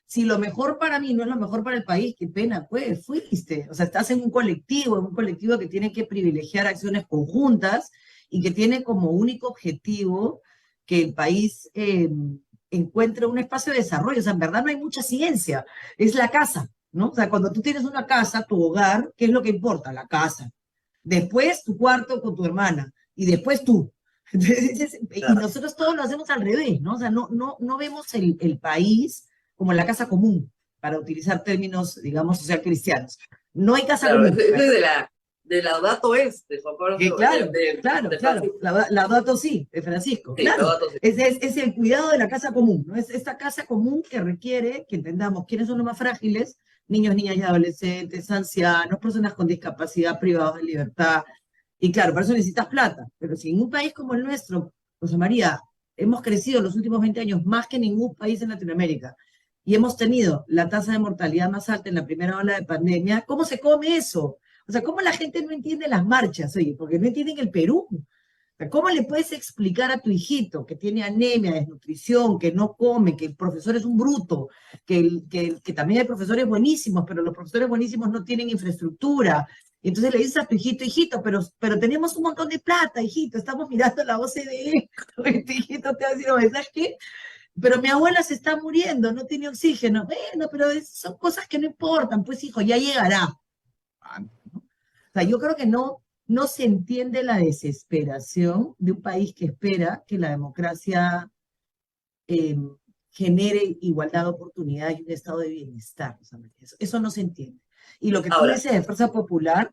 Si lo mejor para mí no es lo mejor para el país, qué pena, pues, fuiste. O sea, estás en un colectivo que tiene que privilegiar acciones conjuntas y que tiene como único objetivo que el país encuentre un espacio de desarrollo. O sea, en verdad no hay mucha ciencia, es la casa, ¿no? O sea, cuando tú tienes una casa, tu hogar, ¿qué es lo que importa? La casa. Después tu cuarto con tu hermana y después tú. Entonces, y Claro. nosotros todos lo hacemos al revés, ¿no? O sea, no vemos el país como la casa común, para utilizar términos, digamos, social cristianos. No hay casa Claro, común. es de Laudato de Juan Pablo Que claro, claro, de claro, Francisco. Laudato sí, de Francisco, Sí, claro. Laudato Si. Es el cuidado de la casa común, ¿no? Es esta casa común que requiere que entendamos quiénes son los más frágiles, niños, niñas y adolescentes, ancianos, personas con discapacidad, privados de libertad. Y claro, para eso necesitas plata. Pero si en un país como el nuestro, José María, hemos crecido en los últimos 20 años más que ningún país en Latinoamérica y hemos tenido la tasa de mortalidad más alta en la primera ola de pandemia, ¿cómo se come eso? O sea, ¿cómo la gente no entiende las marchas? Oye, porque no entienden el Perú. O sea, ¿cómo le puedes explicar a tu hijito que tiene anemia, desnutrición, que no come, que el profesor es un bruto, que también hay profesores buenísimos, pero los profesores buenísimos no tienen infraestructura? Y entonces le dices a tu hijito, pero tenemos un montón de plata, hijito, estamos mirando la OCDE, tu hijito te va a decir, oye, ¿sabes qué? Pero mi abuela se está muriendo, no tiene oxígeno. Bueno, pero son cosas que no importan, pues hijo, ya llegará. O sea, yo creo que no se entiende la desesperación de un país que espera que la democracia eh, genere igualdad de oportunidades y un estado de bienestar. O sea, eso no se entiende. Y lo que tú Ahora, dices de Fuerza Popular,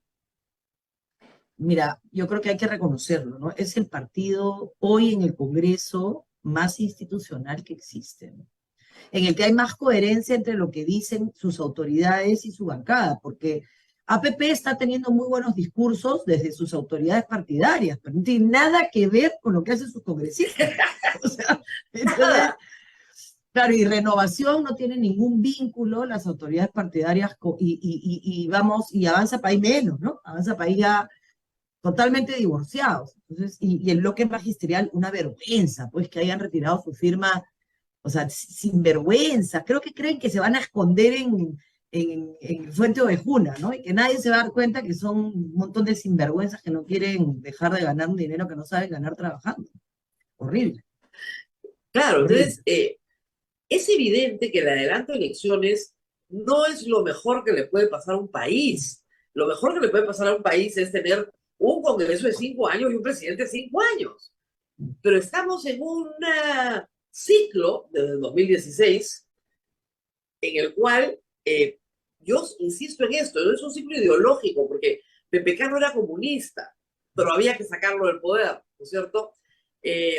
mira, yo creo que hay que reconocerlo, ¿no? Es el partido hoy en el Congreso más institucional que existe, ¿no? En el que hay más coherencia entre lo que dicen sus autoridades y su bancada, porque APP está teniendo muy buenos discursos desde sus autoridades partidarias, pero no tiene nada que ver con lo que hacen sus congresistas. O sea, entonces, claro, y Renovación no tiene ningún vínculo, las autoridades partidarias, y vamos, y Avanza País menos, ¿no? Avanza País ya totalmente divorciados. Entonces, y el bloque magisterial, una vergüenza, pues que hayan retirado su firma, o sea, sin vergüenza. Creo que creen que se van a esconder en el Fuente Ovejuna, ¿no? Y que nadie se va a dar cuenta que son un montón de sinvergüenzas que no quieren dejar de ganar un dinero que no saben ganar trabajando. Horrible. Claro, Horrible. entonces, es evidente que el adelanto de elecciones no es lo mejor que le puede pasar a un país. Lo mejor que le puede pasar a un país es tener un Congreso de 5 años y un presidente de 5 años. Pero estamos en un ciclo desde el 2016 en el cual yo insisto en esto, no es un ciclo ideológico, porque PPK no era comunista, pero había que sacarlo del poder, ¿no es cierto?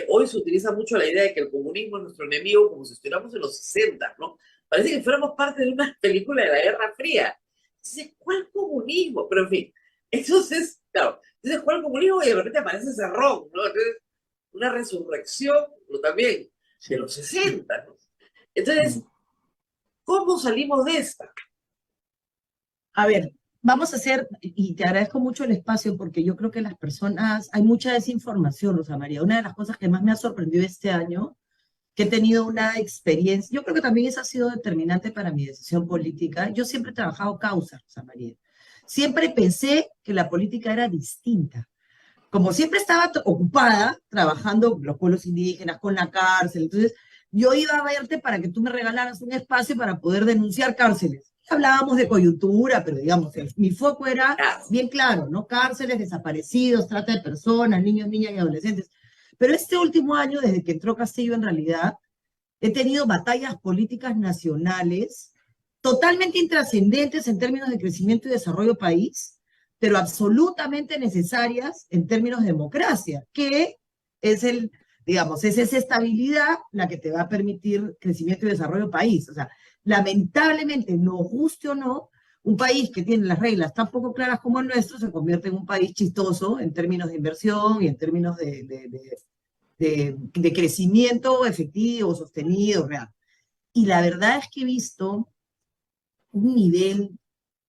Hoy se utiliza mucho la idea de que el comunismo es nuestro enemigo, como si estuviéramos en los 60, ¿no? Parece que fuéramos parte de una película de la Guerra Fría. Entonces, ¿cuál comunismo? Pero en fin, entonces, claro, entonces, ¿cuál comunismo? Y de repente aparece Cerrón, ¿no? Entonces, una resurrección, pero también de los 60, ¿no? Entonces, ¿cómo salimos de esta? A ver, vamos a hacer, y te agradezco mucho el espacio porque yo creo que las personas, hay mucha desinformación, Rosa María. Una de las cosas que más me ha sorprendido este año, que he tenido una experiencia, yo creo que también eso ha sido determinante para mi decisión política. Yo siempre he trabajado causas, Rosa María. Siempre pensé que la política era distinta. Como siempre estaba ocupada trabajando con los pueblos indígenas, con la cárcel, entonces yo iba a verte para que tú me regalaras un espacio para poder denunciar cárceles. Hablábamos de coyuntura, pero digamos, mi foco era bien claro, ¿no? Cárceles, desaparecidos, trata de personas, niños, niñas y adolescentes. Pero este último año, desde que entró Castillo en realidad, he tenido batallas políticas nacionales totalmente intrascendentes en términos de crecimiento y desarrollo país, pero absolutamente necesarias en términos de democracia, que es digamos, es esa estabilidad la que te va a permitir crecimiento y desarrollo país. O sea, lamentablemente, nos guste o no, un país que tiene las reglas tan poco claras como el nuestro se convierte en un país chistoso en términos de inversión y en términos de crecimiento efectivo, sostenido, real. Y la verdad es que he visto un nivel,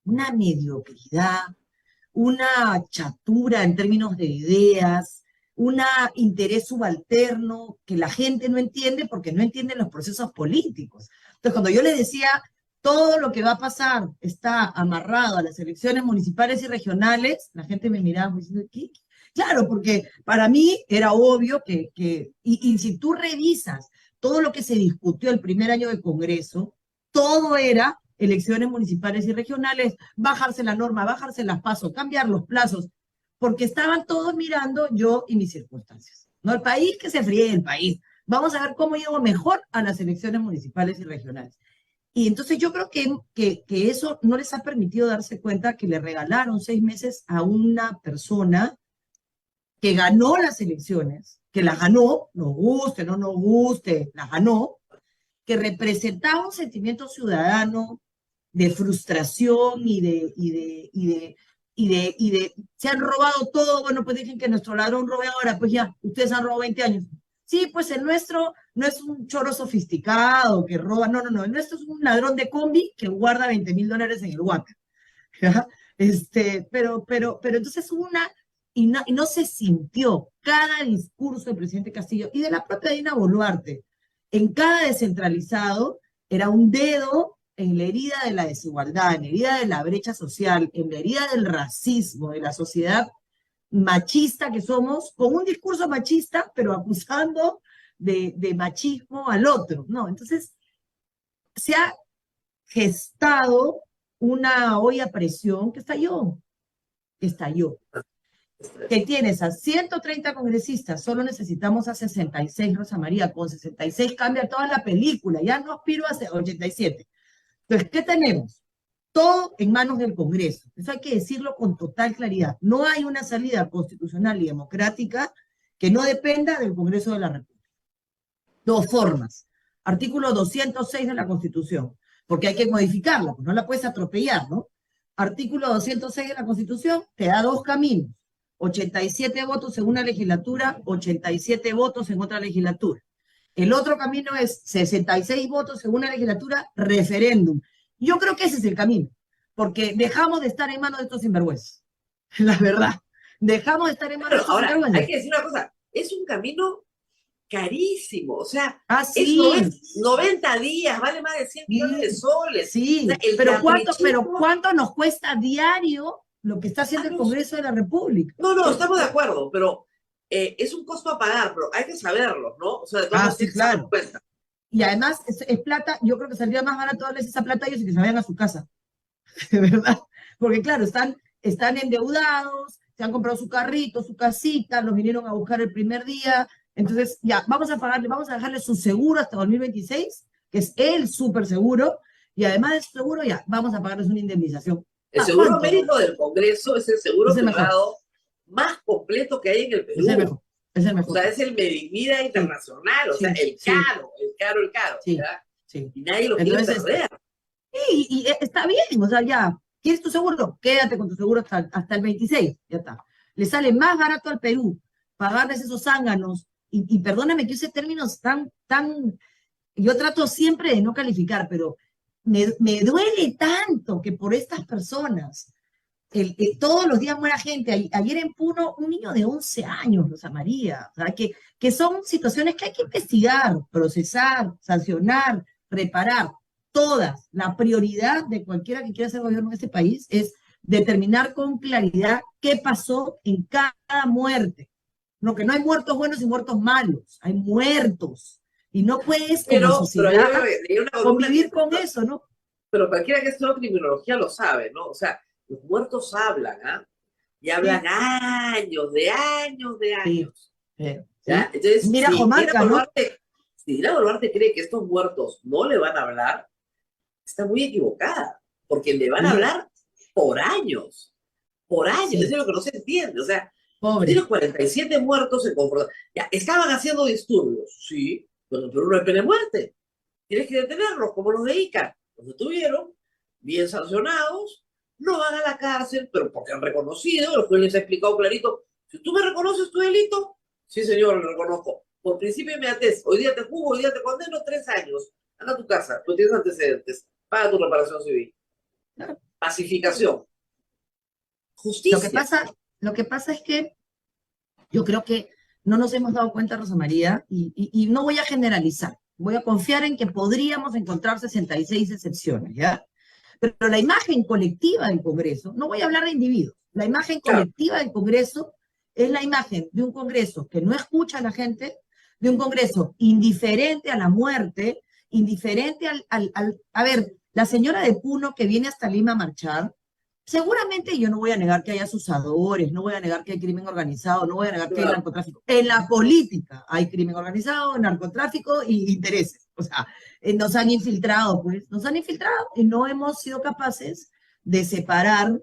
una mediocridad, una chatura en términos de ideas, un interés subalterno que la gente no entiende porque no entiende los procesos políticos. Entonces, cuando yo les decía, todo lo que va a pasar está amarrado a las elecciones municipales y regionales, la gente me miraba diciendo, ¿qué? Claro, porque para mí era obvio y si tú revisas todo lo que se discutió el primer año de Congreso, todo era elecciones municipales y regionales, bajarse la norma, bajarse las pasos, cambiar los plazos, porque estaban todos mirando yo y mis circunstancias. No el país, que se fríe el país. Vamos a ver cómo llego mejor a las elecciones municipales y regionales. Y entonces yo creo que eso no les ha permitido darse cuenta que le regalaron 6 meses a una persona que ganó las elecciones, que las ganó, nos guste, no nos guste, las ganó, que representaba un sentimiento ciudadano de frustración se han robado todo, bueno, pues dicen que nuestro ladrón robe ahora, pues ya, ustedes han robado 20 años. Sí, pues el nuestro no es un choro sofisticado que roba, no, el nuestro es un ladrón de combi que guarda $20,000 en el Huaca. Pero entonces hubo y no se sintió cada discurso del presidente Castillo y de la propia Dina Boluarte en cada descentralizado era un dedo en la herida de la desigualdad, en la herida de la brecha social, en la herida del racismo, de la sociedad machista que somos, con un discurso machista, pero acusando de machismo al otro, ¿no? Entonces, se ha gestado una olla a presión que estalló. Que tienes a 130 congresistas, solo necesitamos a 66, Rosa María, con 66 cambia toda la película, ya no aspiro a 87. Entonces, ¿qué tenemos? Todo en manos del Congreso. Eso hay que decirlo con total claridad. No hay una salida constitucional y democrática que no dependa del Congreso de la República. Dos formas. Artículo 206 de la Constitución, porque hay que modificarla, pues no la puedes atropellar, ¿no? Artículo 206 de la Constitución te da dos caminos: 87 votos en una legislatura, 87 votos en otra legislatura. El otro camino es 66 votos en una legislatura, referéndum. Yo creo que ese es el camino, porque dejamos de estar en manos de estos sinvergüenzas, la verdad. Dejamos de estar en manos de Pero estos ahora, sinvergüenzas. hay que decir una cosa, es un camino carísimo, o sea, Ah, es sí. 90 días, vale más de 100 millones de soles. Sí, O sea, el pero caprichito... ¿cuánto nos cuesta diario lo que está haciendo el Congreso de la República? No, estamos de acuerdo, pero es un costo a pagar, pero hay que saberlo, ¿no? O sea, de todas Ah, maneras, sí, tienes que saber claro. cuenta. Y además es plata, yo creo que saldría más barato darles esa plata a ellos y que se vayan a su casa, de verdad. Porque claro, están endeudados, se han comprado su carrito, su casita, los vinieron a buscar el primer día. Entonces, ya, vamos a dejarle su seguro hasta 2026, que es el súper seguro, y además de su seguro, ya, vamos a pagarles una indemnización. El Ah, seguro ¿cuánto? médico del Congreso es el seguro Es el mejor, privado más completo que hay en el es el Perú. mejor, es el O mejor. sea, es el Medivida internacional, o sea, Sí, el sí, caro, sí, ¿verdad? sí. Y nadie lo quiere Entonces, perder. y está bien, o sea, ya, ¿quieres tu seguro? Quédate con tu seguro hasta el 26, ya está. Le sale más barato al Perú pagarles esos zánganos, y perdóname que use términos yo trato siempre de no calificar, pero me duele tanto que por estas personas, todos los días muera gente. Ayer en Puno, un niño de 11 años, Rosa María, o sea, que son situaciones que hay que investigar, procesar, sancionar, reparar, todas. La prioridad de cualquiera que quiera ser gobierno en este país es determinar con claridad qué pasó en cada muerte. No, que no hay muertos buenos y muertos malos, hay muertos. Y no puedes como Pero sociedad ayer leí una columna convivir con eso, ¿no? pero cualquiera que estudia criminología lo sabe, ¿no? O sea, los muertos hablan, ¿ah? Y hablan Sí, de sí, años. ¿Ya? sí. Entonces, Mira, Jomarca, ¿no? Si Dina Boluarte cree que estos muertos no le van a hablar, está muy equivocada, porque le van a Sí, hablar por años, eso es sí, lo que no se entiende, o sea, tú pobre. tienes 47 muertos en confrontación, ya, estaban haciendo disturbios, sí, pero no hay pena de muerte, tienes que detenerlos, como los de Ica, los detuvieron, bien sancionados, no van a la cárcel, pero porque han reconocido, los jueces les ha explicado clarito, si tú me reconoces tu delito, sí señor, lo reconozco, por principio de inmediatez, hoy día te juzgo, hoy día te condeno 3 años, anda a tu casa, tú tienes antecedentes, paga tu reparación civil, pacificación, Lo que justicia. pasa, lo que pasa es que yo creo que no nos hemos dado cuenta, Rosa María, y no voy a generalizar, voy a confiar en que podríamos encontrar 66 excepciones, ¿ya? Pero la imagen colectiva del Congreso, no voy a hablar de individuos, la imagen Claro, colectiva del Congreso es la imagen de un Congreso que no escucha a la gente, de un Congreso indiferente a la muerte, indiferente a ver, la señora de Puno que viene hasta Lima a marchar, seguramente yo no voy a negar que hay asusadores, no voy a negar que hay crimen organizado, no voy a negar que hay claro. narcotráfico. En la política hay crimen organizado, narcotráfico y intereses. O sea, nos han infiltrado, pues, nos han infiltrado y no hemos sido capaces de separar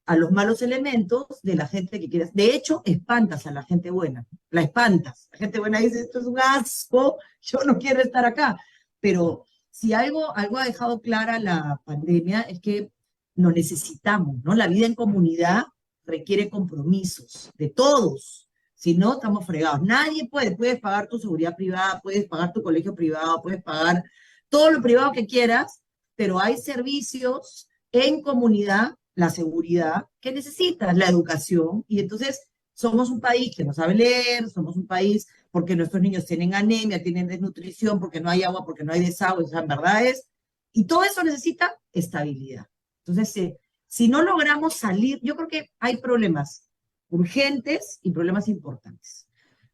a los malos elementos de la gente que quiere. De hecho, espantas a la gente buena, la espantas. La gente buena dice, esto es un asco, yo no quiero estar acá. Pero si algo ha dejado clara la pandemia es que lo necesitamos, ¿no? La vida en comunidad requiere compromisos de todos. Si no, estamos fregados. Nadie puedes pagar tu seguridad privada, puedes pagar tu colegio privado, puedes pagar todo lo privado que quieras, pero hay servicios en comunidad, la seguridad que necesitas, la educación, y entonces somos un país que no sabe leer, somos un país porque nuestros niños tienen anemia, tienen desnutrición, porque no hay agua, porque no hay desagüe, o sea, en verdad es, y todo eso necesita estabilidad. Entonces, si no logramos salir, yo creo que hay problemas urgentes y problemas importantes.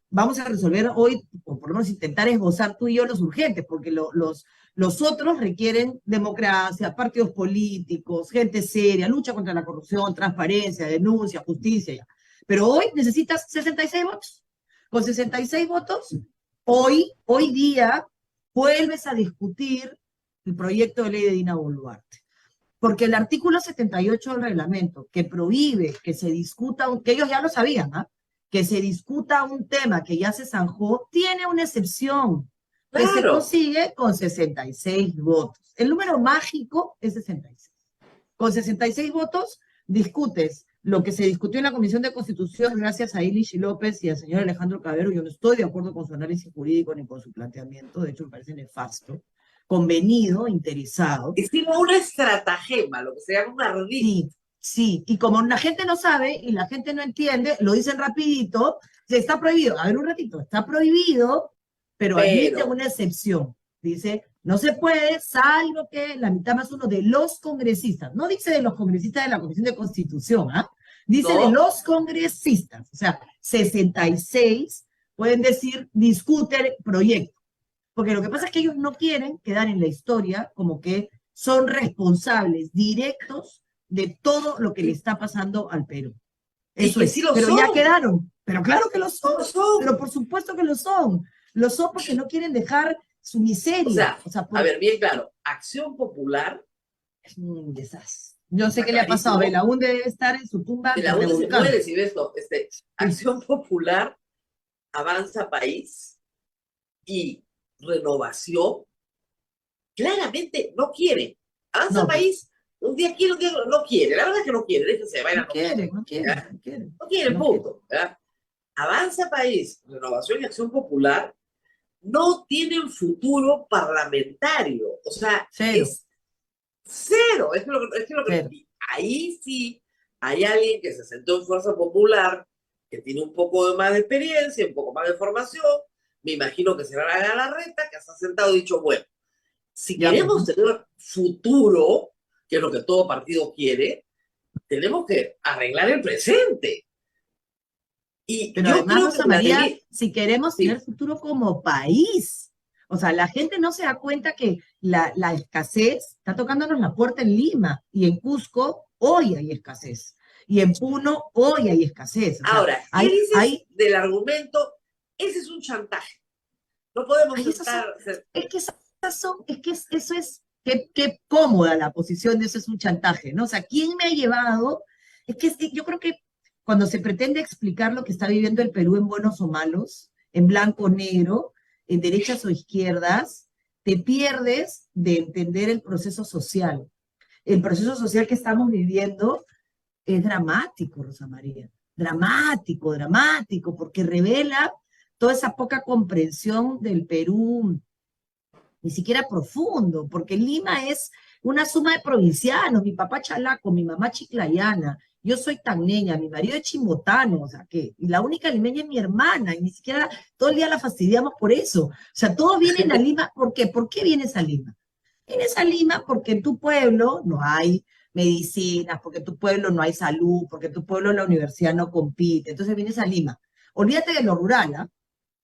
Vamos a resolver hoy, o por lo menos intentar esbozar tú y yo los urgentes, porque los otros requieren democracia, partidos políticos, gente seria, lucha contra la corrupción, transparencia, denuncia, justicia. Ya. Pero hoy necesitas 66 votos. Con 66 votos, hoy día, vuelves a discutir el proyecto de ley de Dina Boluarte. Porque el artículo 78 del reglamento, que prohíbe que se discuta, que ellos ya lo sabían, ¿ah? Que se discuta un tema que ya se zanjó, tiene una excepción que se Claro. consigue con 66 votos. El número mágico es 66. Con 66 votos discutes lo que se discutió en la Comisión de Constitución gracias a Ilish López y al señor Alejandro Cabero. Yo no estoy de acuerdo con su análisis jurídico ni con su planteamiento, de hecho me parece nefasto, convenido, interesado. Hicimos una estratagema, lo que se llama un ardid. Sí, sí, y como la gente no sabe y la gente no entiende, lo dicen rapidito, está prohibido, a ver un ratito, está prohibido, pero admite Pero, una excepción. Dice, no se puede, salvo que la mitad más uno de los congresistas, no dice de los congresistas de la Comisión de Constitución, ¿ah? Dice de no, los congresistas, o sea, 66 pueden decir, discute el proyecto. Porque lo que pasa es que ellos no quieren quedar en la historia como que son responsables directos de todo lo que le está pasando al Perú. y Eso que es, sí lo pero son. ya quedaron. Pero claro que lo Sí son, lo son. pero por supuesto que lo son. Lo son porque no quieren dejar su O miseria. sea, O sea, a ver, bien claro, Acción Popular, es un desastre. Yo sé está qué le ha pasado. clarísimo, Belaúnde debe estar en su tumba de la UNE se revolcando. muere si ves esto. Acción Popular, Avanza País y Renovación, claramente no quiere. Avanza No, País, un día quiere, un día no quiere. La verdad es que no quiere, déjense de vaina, no no quiere. quieren, no quieren, ¿Ya? no quieren. No quiere, No quieren. punto. ¿Ya? Avanza País, Renovación y Acción Popular no tienen futuro parlamentario. O sea, Cero, es cero. cero. Ahí sí hay alguien que se sentó en Fuerza Popular, que tiene un poco de más de experiencia, un poco más de formación. Me imagino que será la Galarreta, que se ha sentado y dicho, bueno, si Ya, pues, queremos tener futuro, que es lo que todo partido quiere, tenemos que arreglar el presente. Y pero yo además, creo que Rosa la María, deli- si queremos tener sí, futuro como país, o sea, la gente no se da cuenta que la escasez está tocándonos la puerta en Lima y en Cusco hoy hay escasez y en Puno hoy hay escasez. O sea, ahora, ¿qué dices hay, del argumento? Ese es un chantaje. No podemos hay esas son, sentar. es que esas son, es que eso es, qué cómoda la posición de eso es un chantaje, ¿no? O sea, ¿quién me ha llevado? Es que yo creo que cuando se pretende explicar lo que está viviendo el Perú en buenos o malos, en blanco o negro, en derechas o izquierdas, te pierdes de entender el proceso social. El proceso social que estamos viviendo es dramático, Rosa María. Dramático, dramático, porque revela toda esa poca comprensión del Perú, ni siquiera profundo, porque Lima es una suma de provincianos, mi papá chalaco, mi mamá chiclayana, yo soy tagneña, mi marido es chimbotano, o sea, que y la única limeña es mi hermana, y ni siquiera todo el día la fastidiamos por eso. O sea, todos vienen a Lima, ¿por qué? ¿Por qué vienes a Lima? Vienes a Lima porque en tu pueblo no hay medicinas, porque en tu pueblo no hay salud, porque en tu pueblo la universidad no compite, entonces vienes a Lima. Olvídate de lo rural, ¿ah?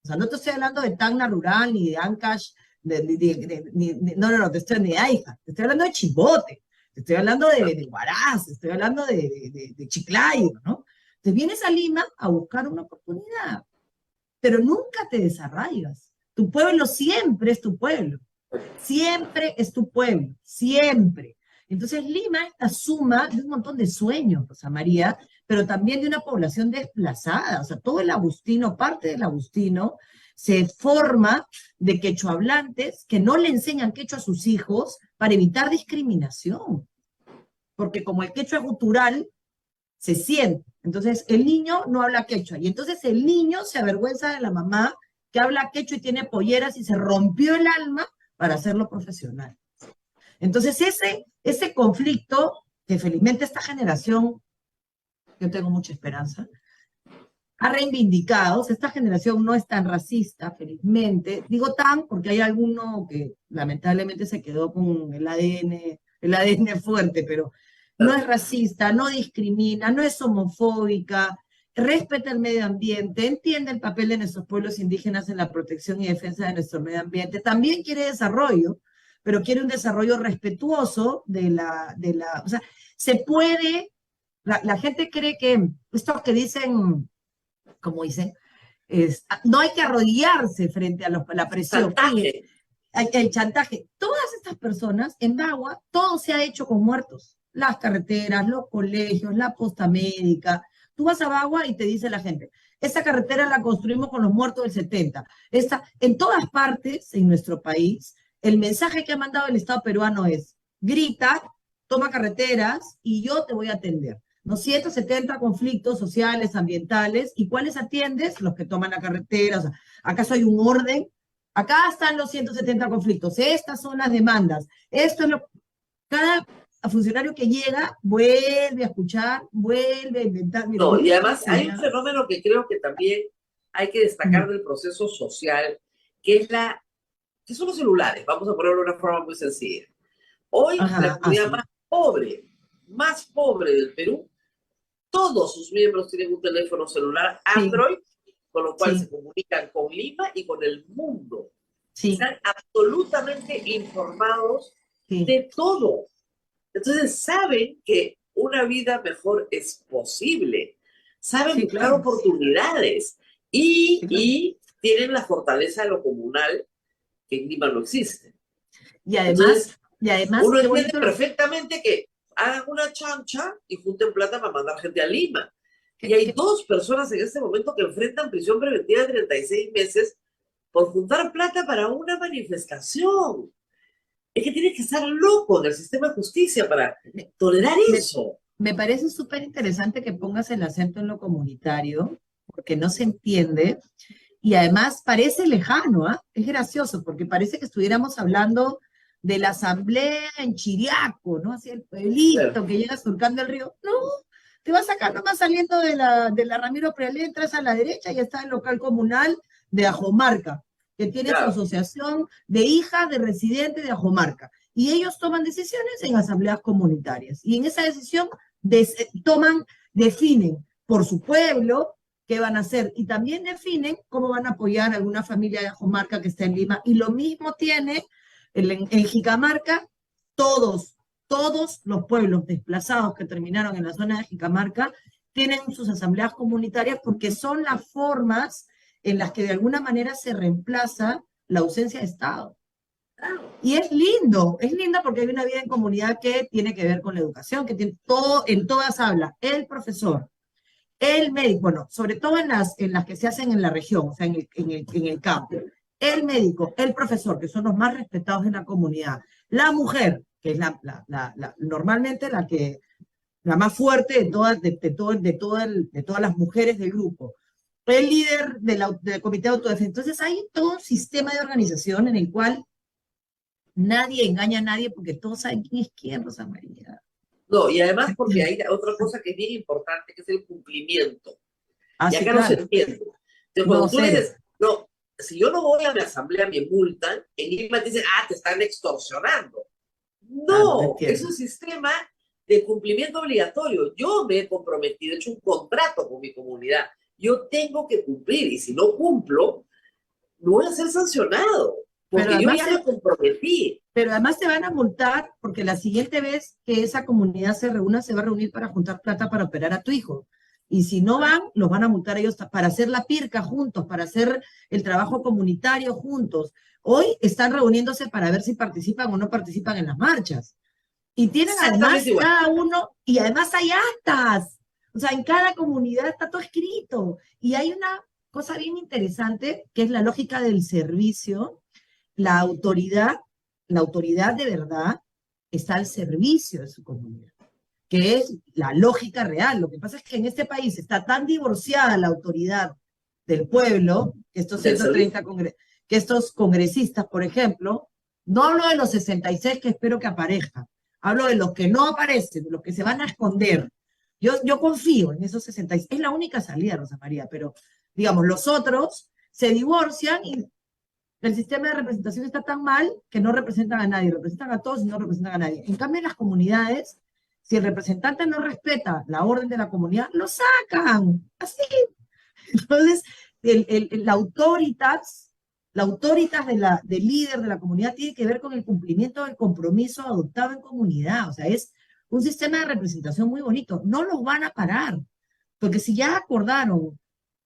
O sea, no te estoy hablando de Tacna rural, ni de Ancash, no, no, no, te estoy ni de Aifa, te estoy hablando de Chimbote, te estoy hablando de Huaraz, te estoy hablando de Chiclayo, ¿no? Te vienes a Lima a buscar una oportunidad, pero nunca te desarraigas. Tu pueblo siempre es tu pueblo, siempre es tu pueblo, siempre. Entonces Lima es la suma de un montón de sueños, Rosa María, pero también de una población desplazada. O sea, todo el agustino, parte del agustino, se forma de quechohablantes que no le enseñan quechua a sus hijos para evitar discriminación. Porque como el quechua es gutural, se siente. Entonces el niño no habla quechua. Y entonces el niño se avergüenza de la mamá que habla quechua y tiene polleras y se rompió el alma para hacerlo profesional. Entonces ese conflicto, que felizmente esta generación, yo tengo mucha esperanza, ha reivindicado, o sea, esta generación no es tan racista, felizmente, digo tan porque hay alguno que lamentablemente se quedó con el ADN fuerte, pero no es racista, no discrimina, no es homofóbica, respeta el medio ambiente, entiende el papel de nuestros pueblos indígenas en la protección y defensa de nuestro medio ambiente, también quiere desarrollo, pero quiere un desarrollo respetuoso o sea, se puede, la gente cree que estos que dicen, como dicen, no hay que arrodillarse frente a la presión. Oye, chantaje. el chantaje. Todas estas personas en Bagua, todo se ha hecho con muertos. Las carreteras, los colegios, la posta médica, Tú vas a Bagua y te dice la gente, esta carretera la construimos con los muertos del 70. En todas partes en nuestro país, el mensaje que ha mandado el Estado peruano es, grita, toma carreteras y yo te voy a atender. ¿No? 170 conflictos sociales, ambientales, ¿y cuáles atiendes? Los que toman la carretera. O sea, ¿acaso hay un orden? Acá están los 170 conflictos, estas son las demandas, esto es lo... Cada funcionario que llega vuelve a escuchar, vuelve a inventar. Mira, No, yo y estoy además hay un enseñando. fenómeno que creo que también hay que destacar del proceso social, que son los celulares, vamos a ponerlo de una forma muy sencilla. Hoy, la Ajá, comunidad así. más pobre del Perú, todos sus miembros tienen un teléfono celular Sí, Android, con lo cual se sí, comunican con Lima y con el mundo. sí, Están absolutamente informados sí, de todo. Entonces saben que una vida mejor es posible, saben sí, buscar claro, oportunidades sí, claro. y tienen la fortaleza de lo comunal que en Lima no existe. Y Entonces, además, uno qué entiende bonito perfectamente que hagan una chancha y junten plata para mandar gente a Lima. Y que, hay que- 2 personas en este momento que enfrentan prisión preventiva de 36 meses por juntar plata para una manifestación. Es que tienes que estar loco en el sistema de justicia para tolerar me, eso. me parece súper interesante que pongas el acento en lo comunitario, porque no se entiende, y además parece lejano, ¿ah? Es gracioso, porque parece que estuviéramos hablando de la asamblea en Chiriaco, ¿no? Así el Claro, pueblito que llega surcando el río. No, te vas acá nomás saliendo de la Ramiro Prealé, entras a la derecha y está el local comunal de Ajomarca, que tiene su claro. asociación de hijas de residentes de Ajomarca. Y ellos toman decisiones en asambleas comunitarias. Y en esa decisión definen por su pueblo qué van a hacer y también definen cómo van a apoyar a alguna familia de Ajomarca que está en Lima. Y lo mismo tiene en Jicamarca, todos los pueblos desplazados que terminaron en la zona de Jicamarca tienen sus asambleas comunitarias porque son las formas en las que de alguna manera se reemplaza la ausencia de Estado. Y es lindo porque hay una vida en comunidad que tiene que ver con la educación, que tiene todo, en todas habla, el profesor, el médico, bueno, sobre todo en las que se hacen en la región, o sea, en el campo, el médico, el profesor, que son los más respetados en la comunidad, la mujer, que es normalmente la más fuerte de todas las mujeres del grupo, el líder del comité de autodefensa. Entonces hay todo un sistema de organización en el cual nadie engaña a nadie porque todos saben quién es quién, Rosa María. No, y además porque hay otra cosa que es bien importante, que es el cumplimiento. Ah, Y sí, acá no se claro. entiende. Entonces, No, cuando tú le cero. dices, no, si yo no voy a mi asamblea, me multan, en Lima te dicen, te están extorsionando. Ah, no No, es entiendo. un sistema de cumplimiento obligatorio. Yo me he comprometido, he hecho un contrato con mi comunidad. Yo tengo que cumplir y si no cumplo, no voy a ser sancionado, Pero porque yo además ya me comprometí. Pero además te van a multar porque la siguiente vez que esa comunidad se reúna, se va a reunir para juntar plata para operar a tu hijo. Y si no van, los van a multar ellos para hacer la pirca juntos, para hacer el trabajo comunitario juntos. Hoy están reuniéndose para ver si participan o no participan en las marchas. Y tienen Exactamente además igual. cada uno, y además hay actas. O sea, en cada comunidad está todo escrito. Y hay una cosa bien interesante que es la lógica del servicio. La autoridad, la autoridad de verdad está al servicio de su comunidad, que es la lógica real. Lo que pasa es que en este país está tan divorciada la autoridad del pueblo, que estos Del servicio. 130 que estos congresistas, por ejemplo, no hablo de los 66 que espero que aparezcan, hablo de los que no aparecen, de los que se van a esconder. Yo confío en esos 66, es la única salida, Rosa María, pero digamos, los otros se divorcian y el sistema de representación está tan mal que no representan a nadie, representan a todos y no representan a nadie. En cambio, en las comunidades, si el representante no respeta la orden de la comunidad, lo sacan. Así. Entonces, la autoritas del líder de la comunidad tiene que ver con el cumplimiento del compromiso adoptado en comunidad. O sea, es un sistema de representación muy bonito. No los van a parar, porque si ya acordaron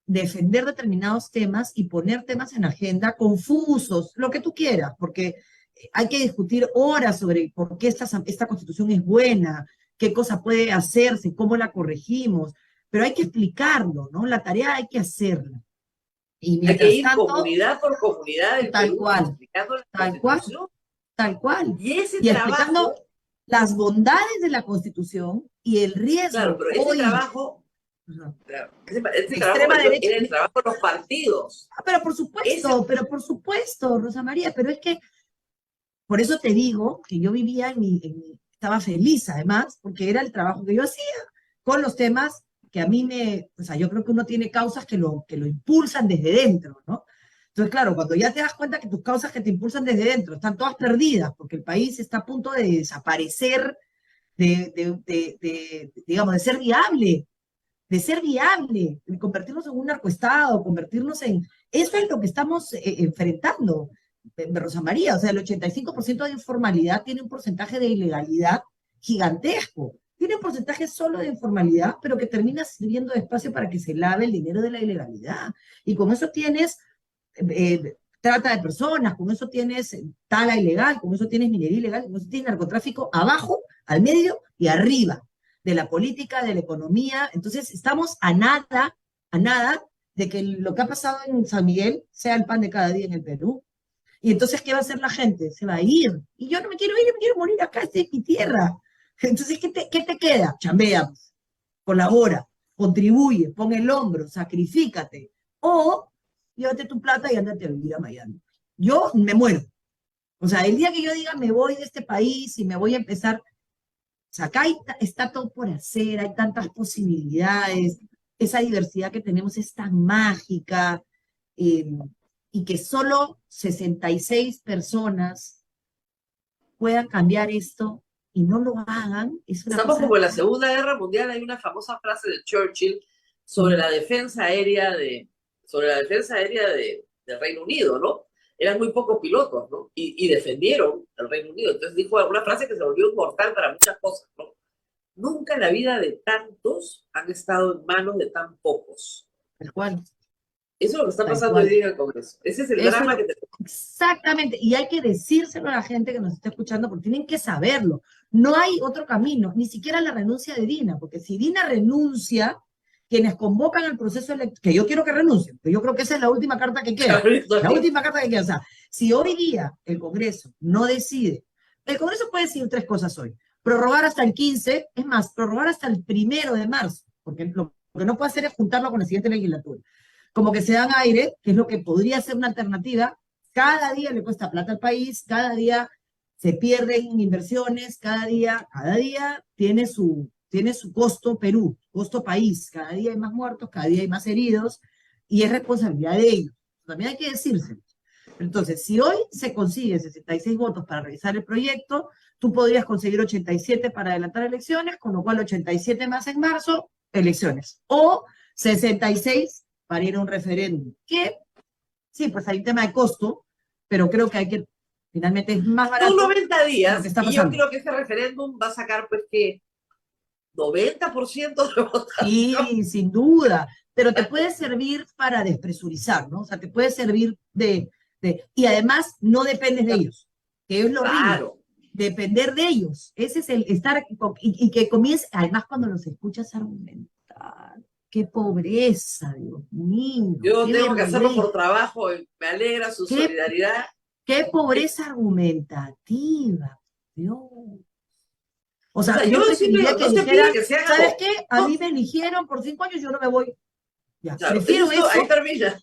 defender determinados temas y poner temas en agenda confusos, lo que tú quieras, porque hay que discutir horas sobre por qué esta constitución es buena, qué cosa puede hacerse, cómo la corregimos. pero hay que explicarlo, ¿no? La tarea hay que hacerla. Y Hay que mientras ir tanto, comunidad por comunidad del tal Perú cual, explicando la tal cual, Constitución. tal cual. Y ese Y explicando trabajo, las bondades de la Constitución y el claro, riesgo pero ese hoy. trabajo, Ajá. claro, ese La trabajo extrema mayor derecha. era el trabajo de los partidos. Ese, Pero por supuesto, Rosa María, pero es que por eso te digo que yo vivía estaba feliz además, porque era el trabajo que yo hacía con los temas que a mí o sea, yo creo que uno tiene causas que lo impulsan desde dentro, ¿no? Entonces, claro, cuando ya te das cuenta que tus causas que te impulsan desde dentro están todas perdidas, porque el país está a punto de desaparecer, digamos, de ser viable, de convertirnos en un narcoestado, convertirnos en... Eso es lo que estamos enfrentando, Rosa María. O sea, el 85% de informalidad tiene un porcentaje de ilegalidad gigantesco. Tiene un porcentaje solo de informalidad, pero que termina sirviendo de espacio para que se lave el dinero de la ilegalidad. Y con eso tienes trata de personas, con eso tienes tala ilegal, con eso tienes minería ilegal, con eso tienes narcotráfico abajo, al medio y arriba de la política, de la economía. Entonces, estamos a nada de que lo que ha pasado en San Miguel sea el pan de cada día en el Perú. Y entonces, ¿qué va a hacer la gente? Se va a ir. Y yo no me quiero ir, yo me quiero morir acá, esta es mi tierra. Entonces, ¿qué te queda? Chambea, colabora, contribuye, pon el hombro, sacrifícate. O llévate tu plata y ándate a vivir a Miami. Yo me muero. O sea, el día que yo diga me voy de este país y me voy a empezar, o sea, acá está todo por hacer, hay tantas posibilidades, esa diversidad que tenemos es tan mágica, eh, y que solo 66 personas puedan cambiar esto y no lo hagan, es una estamos cosa... como en la Segunda Guerra Mundial. Hay una famosa frase de Churchill sobre la defensa aérea del Reino Unido, ¿no? Eran muy pocos pilotos, ¿no? Y defendieron el Reino Unido. Entonces dijo alguna frase que se volvió inmortal para muchas cosas, ¿no? Nunca en la vida de tantos han estado en manos de tan pocos. Tal cual. Eso es lo que está Tal pasando cual. hoy día en el Congreso. Ese es el Eso drama que tenemos. exactamente, y hay que decírselo a la gente que nos está escuchando porque tienen que saberlo. No hay otro camino, ni siquiera la renuncia de Dina, porque si Dina renuncia, quienes convocan el proceso electoral, que yo quiero que renuncie, porque yo creo que esa es la última carta que queda, la última carta que queda. O sea, si hoy día el Congreso no decide, el Congreso puede decir tres cosas hoy: prorrogar hasta el 15, es más, prorrogar hasta el 1 de marzo, porque lo que no puede hacer es juntarlo con la siguiente legislatura. Como que se dan aire, que es lo que podría ser una alternativa. Cada día le cuesta plata al país, cada día se pierden inversiones, cada día tiene su costo Perú, costo país, cada día hay más muertos, cada día hay más heridos, y es responsabilidad de ellos. También hay que decírselo. Entonces, si hoy se consigue 66 votos para revisar el proyecto, tú podrías conseguir 87 para adelantar elecciones, con lo cual 87 más en marzo, elecciones. O 66 para ir a un referéndum. Que, sí, pues hay un tema de costo, pero creo que finalmente es más barato. Son 90 días, lo que está y yo pasando. creo que ese referéndum va a sacar, pues, que 90% de votación. Sí, sin duda, pero te puede servir para despresurizar, ¿no? O sea, te puede servir y además no dependes de ellos, que es lo horrible. Claro. Depender de ellos. Ese es el estar, y que comience, además cuando los escuchas argumentar. Qué pobreza, Dios mío. Yo qué tengo que hacerlo vergüenza. por trabajo, y me alegra su solidaridad. Qué pobreza argumentativa, Dios. O sea, yo no no se pide que se haga. ¿Sabes qué? A mí me eligieron por 5 años, yo no me voy. Ya, Claro, prefiero eso. Ahí termina.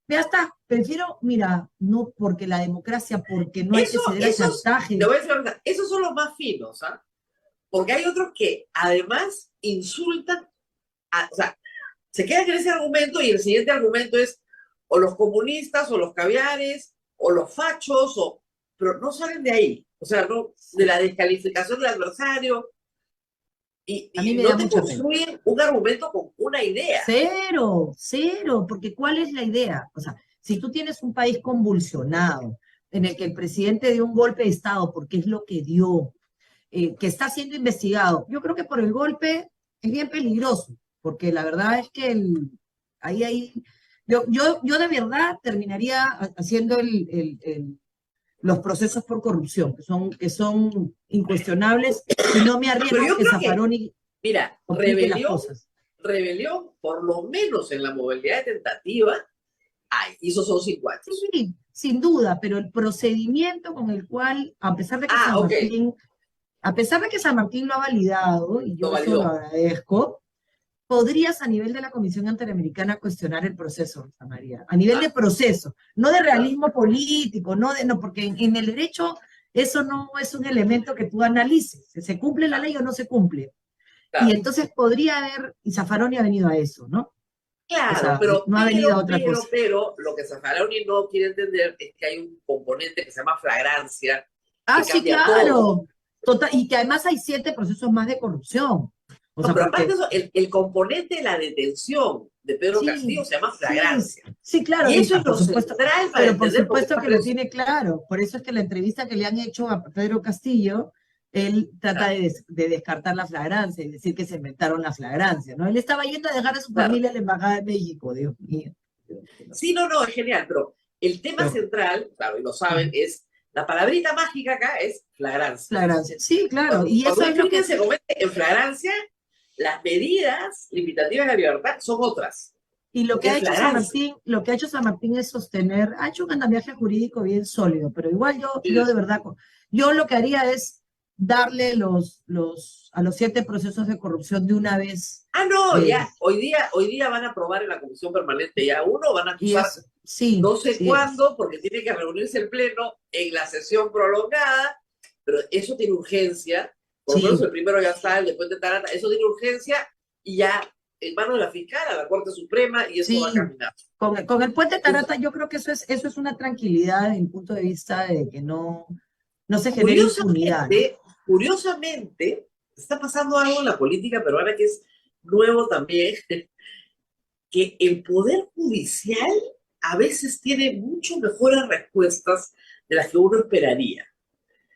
Ya está, prefiero, mira, no porque la democracia, porque no hay que ceder al chantaje. Te voy a decir la verdad, esos son los más finos, ¿ah? Porque hay otros que además insultan, o sea, se quedan en ese argumento, y el siguiente argumento es o los comunistas, o los caviares, o los fachos, pero no salen de ahí. O sea, no, de la descalificación del adversario. Y no te construyen un argumento con una idea. Cero, porque ¿cuál es la idea? O sea, si tú tienes un país convulsionado, en el que el presidente dio un golpe de Estado, porque es lo que dio, que está siendo investigado, yo creo que por el golpe es bien peligroso, porque la verdad es que yo de verdad terminaría haciendo los procesos por corrupción, que son incuestionables, y no me arriesgo a que Zaffaroni mira, complique las cosas. rebelión, por lo menos en la modalidad tentativa, hay, y esos son 5 años. Sí, sin duda, pero el procedimiento con el cual, a pesar de que Ah, San ok, Martín, a pesar de que San Martín lo ha validado, y lo yo eso lo validó. agradezco, podrías a nivel de la Comisión Interamericana cuestionar el proceso, Rosa María, a nivel de Ah, proceso, no de claro, realismo político, no, porque en el derecho eso no es un elemento que tú analices, se cumple la ley o no se cumple. Y claro. entonces podría haber, y Zaffaroni ha venido a eso, ¿no? O Claro, sea, no ha venido a otra cosa. lo que Zaffaroni no quiere entender es que hay un componente que se llama flagrancia, Ah, que sí, cambia todo. claro. Total, y que además hay 7 procesos más de corrupción. O No, sea, pero aparte de porque eso, el componente de la detención de Pedro sí, Castillo se llama sí, flagrancia. sí, claro, Y eso es por lo supuesto, central para pero por entender por qué supuesto que lo preso. tiene claro. Por eso es que la entrevista que le han hecho a Pedro Castillo, él trata Claro, de descartar la flagrancia y decir que se inventaron la flagrancia, ¿no? Él estaba yendo a dejar a su claro. familia en la Embajada de México, Dios mío. Sí, no, no, es genial, pero el tema Pero, central, claro, y lo saben, es la palabrita mágica acá es flagrancia. flagrancia, sí, claro, Cuando, y eso cuando un es lo crimen que, se comete en flagrancia, las medidas limitativas de la libertad son otras, y lo que porque ha es hecho San flagrancia. Martín, lo que ha hecho San Martín es sostener, ha hecho un andamiaje jurídico bien sólido, pero igual yo de verdad, yo lo que haría es darle a los 7 procesos de corrupción de una vez. Ah, no, eh, ya, hoy día van a aprobar en la comisión permanente ya uno, van a y acusar es, sí, no sé sí, cuándo, porque tiene que reunirse el pleno en la sesión prolongada, pero eso tiene urgencia, por lo menos sí, el primero ya está, el después de Tarata, eso tiene urgencia y ya en manos de la fiscal a la Corte Suprema y eso va a sí. caminar. Con el puente Entonces, Tarata yo creo que eso es una tranquilidad desde mi punto de vista de que no se genere impunidad, ¿no? curiosamente, está pasando algo en la política peruana que es nuevo también, que el Poder Judicial a veces tiene mucho mejores respuestas de las que uno esperaría.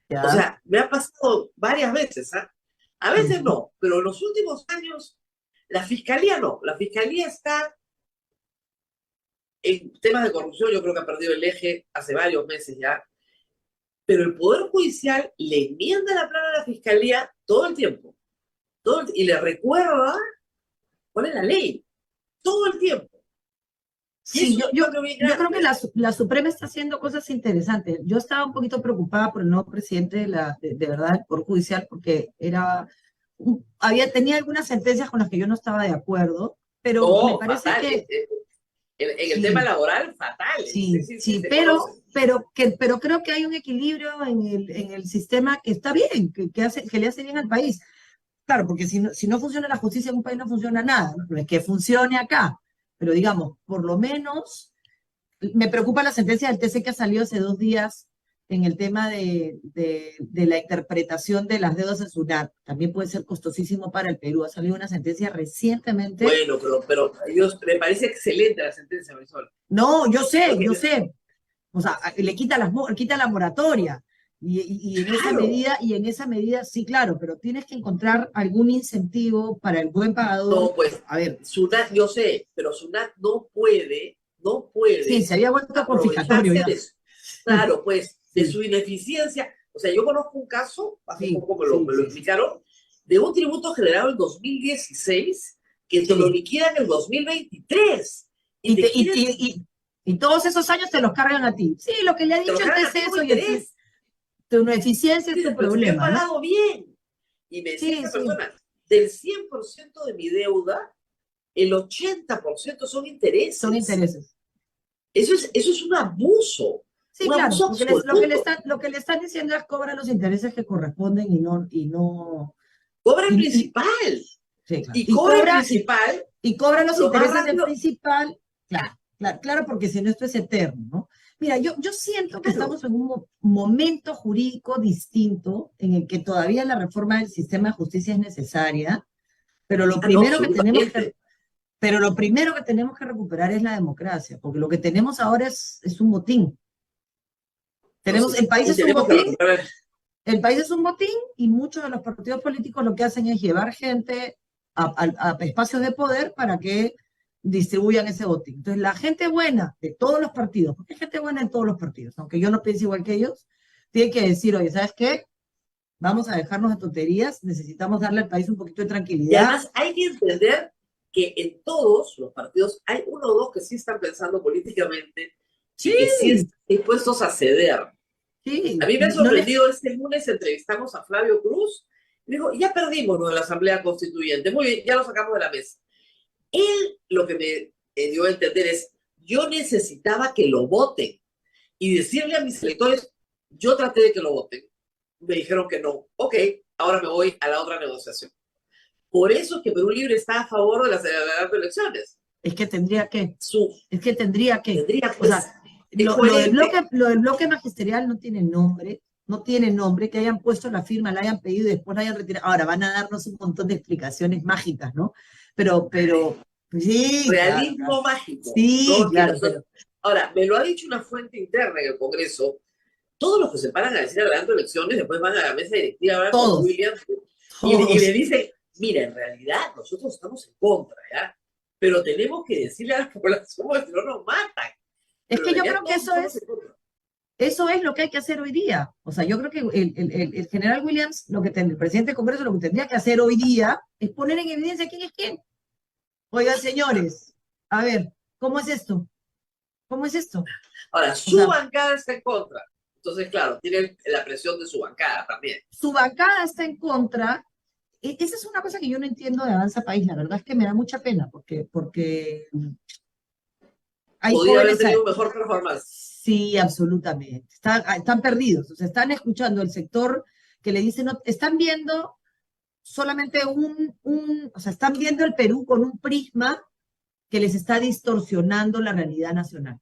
O Ya. sea, me ha pasado varias veces, ¿ah? A veces Ujú. no, pero en los últimos años la fiscalía no. La fiscalía está en temas de corrupción, yo creo que ha perdido el eje hace varios meses ya, pero el Poder Judicial le enmienda la plana a la fiscalía todo el tiempo, y le recuerda cuál es la ley, todo el tiempo. Y Sí, eso es un cambio bien yo creo grande, que ¿ah? la Suprema está haciendo cosas interesantes. Yo estaba un poquito preocupada por el nuevo presidente de verdad del Poder Judicial porque tenía algunas sentencias con las que yo no estaba de acuerdo, pero me No, parece fatal. que En el tema sí, laboral, fatal. Sí, sí, sí, sí, sí, se conoce. pero creo que hay un equilibrio en el sistema que está bien, que le hace bien al país. Claro, porque si no funciona la justicia en un país no funciona nada, ¿no? Pero es que funcione acá. Pero digamos, por lo menos me preocupa la sentencia del TC que ha salido hace 2 días en el tema de la interpretación de las deudas en SUNAT. También puede ser costosísimo para el Perú. Ha salido una sentencia recientemente. Bueno, pero me parece excelente la sentencia, Marisol. No, yo Porque, sé. O sea, quita la moratoria. claro, Y en esa medida, sí, claro, pero tienes que encontrar algún incentivo para el buen pagador. no, pues, A ver, SUNAT, yo sé, pero SUNAT no sí, puede se había vuelto confiscatorio aprovecharse ya. de, claro, pues, de Sí, su ineficiencia. O sea, yo conozco un caso, hace sí, poco sí, me lo sí, sí. explicaron, de un tributo generado en 2016 que te lo Sí. liquidan en el 2023 y Y, te te- y, quieren, y, y, y todos esos años te los cargan a ti. Sí, lo que le ha te lo dicho el cargan a ti TC, como oye, interés. tu ineficiencia es Dices, tu pero si yo he problema, ¿no? pagado bien. Y me decía Sí, esta sí. persona, del 100% de mi deuda, el 80% son Son intereses. intereses. Eso es Sí, un claro, abuso porque absoluto. lo que le están diciendo es cobra los intereses que corresponden Cobra el y, principal. sí, claro. Y cobra el principal Y cobra los lo más intereses del rápido. principal, claro, claro, claro, porque si no esto es eterno, ¿no? Mira, yo siento que Claro. estamos en un momento jurídico distinto en el que todavía la reforma del sistema de justicia es necesaria, pero Ah, no, absolutamente. pero lo primero que tenemos que recuperar es la democracia, porque lo que tenemos ahora es un motín. Entonces, El país y es un tenemos que motín, recuperar. el país es un motín y muchos de los partidos políticos lo que hacen es llevar gente a espacios de poder para que distribuyan ese botín. Entonces, la gente buena de todos los partidos, porque hay gente buena en todos los partidos, aunque yo no piense igual que ellos, tiene que decir, oye, ¿sabes qué? Vamos a dejarnos de tonterías, necesitamos darle al país un poquito de Y tranquilidad. además hay que entender que en todos los partidos hay uno o dos que sí están pensando políticamente Sí, y que sí están dispuestos a ceder. sí. A mí me ha No les- sorprendido este lunes, entrevistamos a Flavio Cruz, y dijo, ya perdimos lo de la Asamblea Constituyente, muy bien, ya lo sacamos de la mesa. Él lo que me dio a entender es, yo necesitaba que lo voten y decirle a mis electores, yo traté de que lo voten, me dijeron que no, ok, ahora me voy a la otra negociación. Por eso es que Perú Libre está a favor de la celebración de elecciones. Es que tendría que, Su, es que tendría que. tendría, O pues, sea, es lo del coherente. bloque magisterial no tiene nombre, que hayan puesto la firma, la hayan pedido y después la hayan retirado. Ahora van a darnos un montón de explicaciones mágicas, ¿no? Pero, pues sí, claro, Realismo claro. mágico. Sí, ¿no? claro, Ahora, me lo ha dicho una fuente interna en el Congreso, todos los que se paran a decir adelante elecciones, después van a la mesa directiva a hablar con todos, Williams y todos. le dicen, mira, en realidad nosotros estamos en contra, ¿ya? Pero tenemos que decirle a la población porque si no nos matan. Es Pero que en yo realidad creo que todos estamos en contra. eso es lo que hay que hacer hoy día. O sea, yo creo que el general Williams, el presidente del Congreso, lo que tendría que hacer hoy día es poner en evidencia quién es quién. Oigan, señores, a ver, ¿cómo es esto? ¿Cómo es esto? Ahora, O su sea, bancada está en contra. Entonces, claro, tiene la presión de su bancada también. su bancada está en contra. Esa es una cosa que yo no entiendo de Avanza País. La verdad es que me da mucha pena porque hay Podría haber jóvenes. tenido un mejor performance. Sí, absolutamente. Están perdidos. O sea, están escuchando el sector que le dice, no, están viendo solamente o sea, están viendo el Perú con un prisma que les está distorsionando la realidad nacional.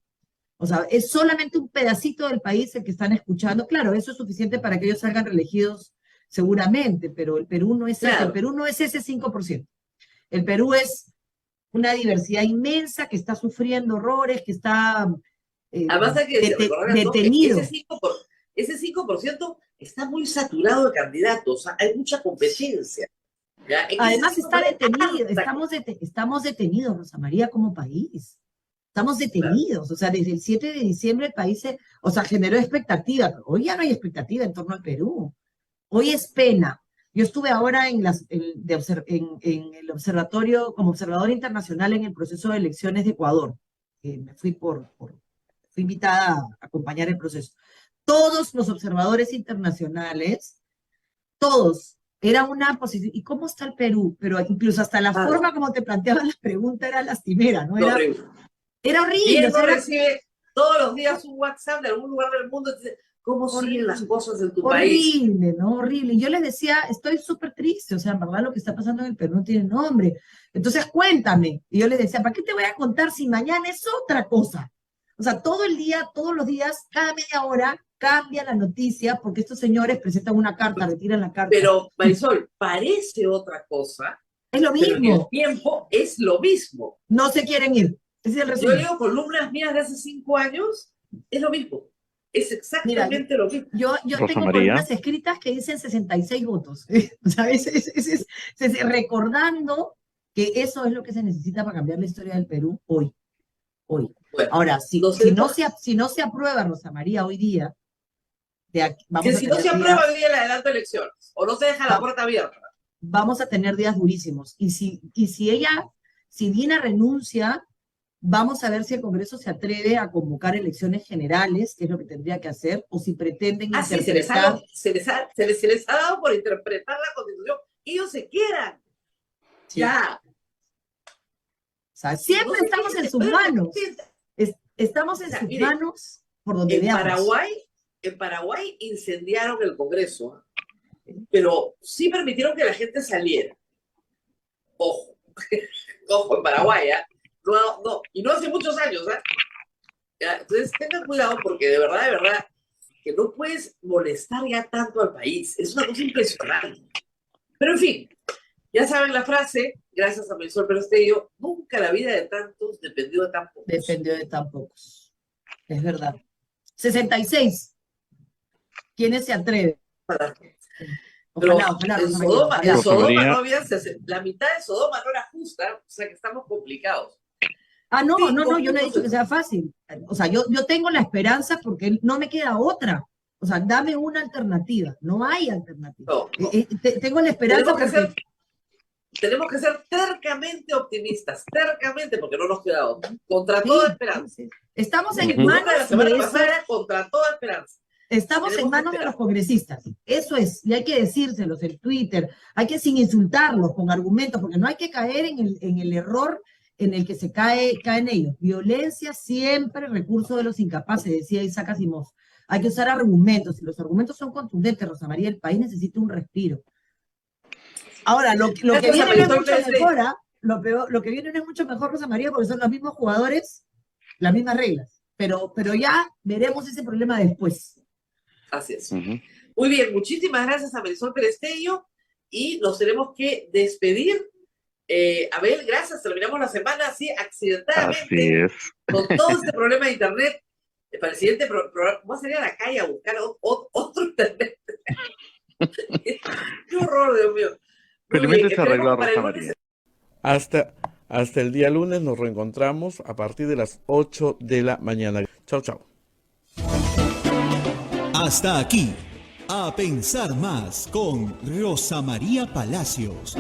O sea, es solamente un pedacito del país el que están escuchando. Claro, eso es suficiente para que ellos salgan reelegidos seguramente, pero el Perú no es eso. El Claro. Perú no es ese 5%. El Perú es una diversidad inmensa que está sufriendo horrores, que está Además hay que recordar a todos que detenido. ese 5% está muy saturado de candidatos, hay mucha competencia. ¿Ya? Además está detenido, detenido. estamos detenidos, Rosa María, como país. Estamos detenidos, o sea, desde el 7 de diciembre el país o sea, generó expectativa. Hoy ya no hay expectativa en torno al Perú. Hoy es pena. Yo estuve ahora en el observatorio, como observador internacional en el proceso de elecciones de Ecuador. Me fui fui invitada a acompañar el proceso. Todos los observadores internacionales, todos, era una posición. ¿Y cómo está el Perú? Pero incluso hasta la forma como te planteaban las preguntas era lastimera, ¿no? Era horrible. ¿Quién O sea, no recibe todos los días un WhatsApp de algún lugar del mundo? ¿Cómo siguen las cosas en tu país? Horrible, ¿no? Horrible. Y yo les decía, estoy súper triste, o sea, en verdad lo que está pasando en el Perú no tiene nombre. Entonces, cuéntame. Y yo les decía, ¿para qué te voy a contar si mañana es otra cosa? O sea, todo el día, todos los días, cada media hora, cambia la noticia porque estos señores presentan una carta, retiran la carta. Pero, Marisol, parece otra cosa. Es lo pero en el mismo. tiempo es lo mismo. No se quieren ir. Ese es el resumen. Yo leo columnas mías de hace 5 años, es lo mismo. Es exactamente lo mismo. Yo tengo columnas escritas que dicen 66 votos. O sea, recordando que eso es lo que se necesita para cambiar la historia del Perú hoy. Bueno, ahora, si no se aprueba, Rosa María, hoy día, si no se aprueba hoy día el adelanto de elecciones, o no se deja la puerta abierta, vamos a tener días durísimos. Y si Dina renuncia, vamos a ver si el Congreso se atreve a convocar elecciones generales, que es lo que tendría que hacer, o si pretenden interpretar. Sí, se les ha dado por interpretar la Constitución y ellos se quieran. Sí. Ya. O sea, siempre estamos en sus manos. Estamos en sus manos por donde veamos. En Paraguay incendiaron el Congreso, pero sí permitieron que la gente saliera. Ojo, ojo, en Paraguay, ¿eh? No, y no hace muchos años, ¿eh? Entonces tengan cuidado porque de verdad, que no puedes molestar ya tanto al país. Es una cosa impresionante. Pero en fin, ya saben la frase, gracias a Marisol Perostello, nunca la vida de tantos dependió de tan pocos. Dependió de tan pocos. Es verdad. 66. ¿Quiénes se atreven? Ojalá, en Sodoma no había, la mitad de Sodoma no era justa, o sea que estamos complicados. No, yo no he dicho que sea fácil. O sea, yo tengo la esperanza porque no me queda otra. O sea, dame una alternativa. No hay alternativa. No. Tengo la esperanza porque tenemos que ser tercamente optimistas, tercamente, porque no nos queda otra, contra toda esperanza. Sí. Estamos El en turno de la manos semana de pasada era contra toda esperanza. Estamos en Tenemos que manos de esperar. los congresistas, eso es, y hay que decírselos en Twitter, hay que sin insultarlos, con argumentos, porque no hay que caer en el error en el que caen ellos. Violencia siempre recurso de los incapaces, decía Isaac Asimov. Hay que usar argumentos, y los argumentos son contundentes, Rosa María, el país necesita un respiro. Ahora, lo que Gracias a viene no es Marisol mucho Pérez mejor, ¿ah? Lo que viene no es mucho mejor, Rosa María, porque son los mismos jugadores, las mismas reglas, pero ya veremos ese problema después. Así es. Muy bien, muchísimas gracias a Marisol Pérez Tello y nos tenemos que despedir. Abel, gracias, terminamos la semana así accidentadamente. Así es. Con todo este problema de internet. Para el siguiente programa, vamos a salir a la calle a buscar otro internet. Qué horror, Dios mío. Muy Felizmente bien, se arregló esperemos para Rosa el María. lunes. Hasta el día lunes nos reencontramos a partir de las 8 de la mañana. Chao, chao. Hasta aquí, A Pensar Más con Rosa María Palacios.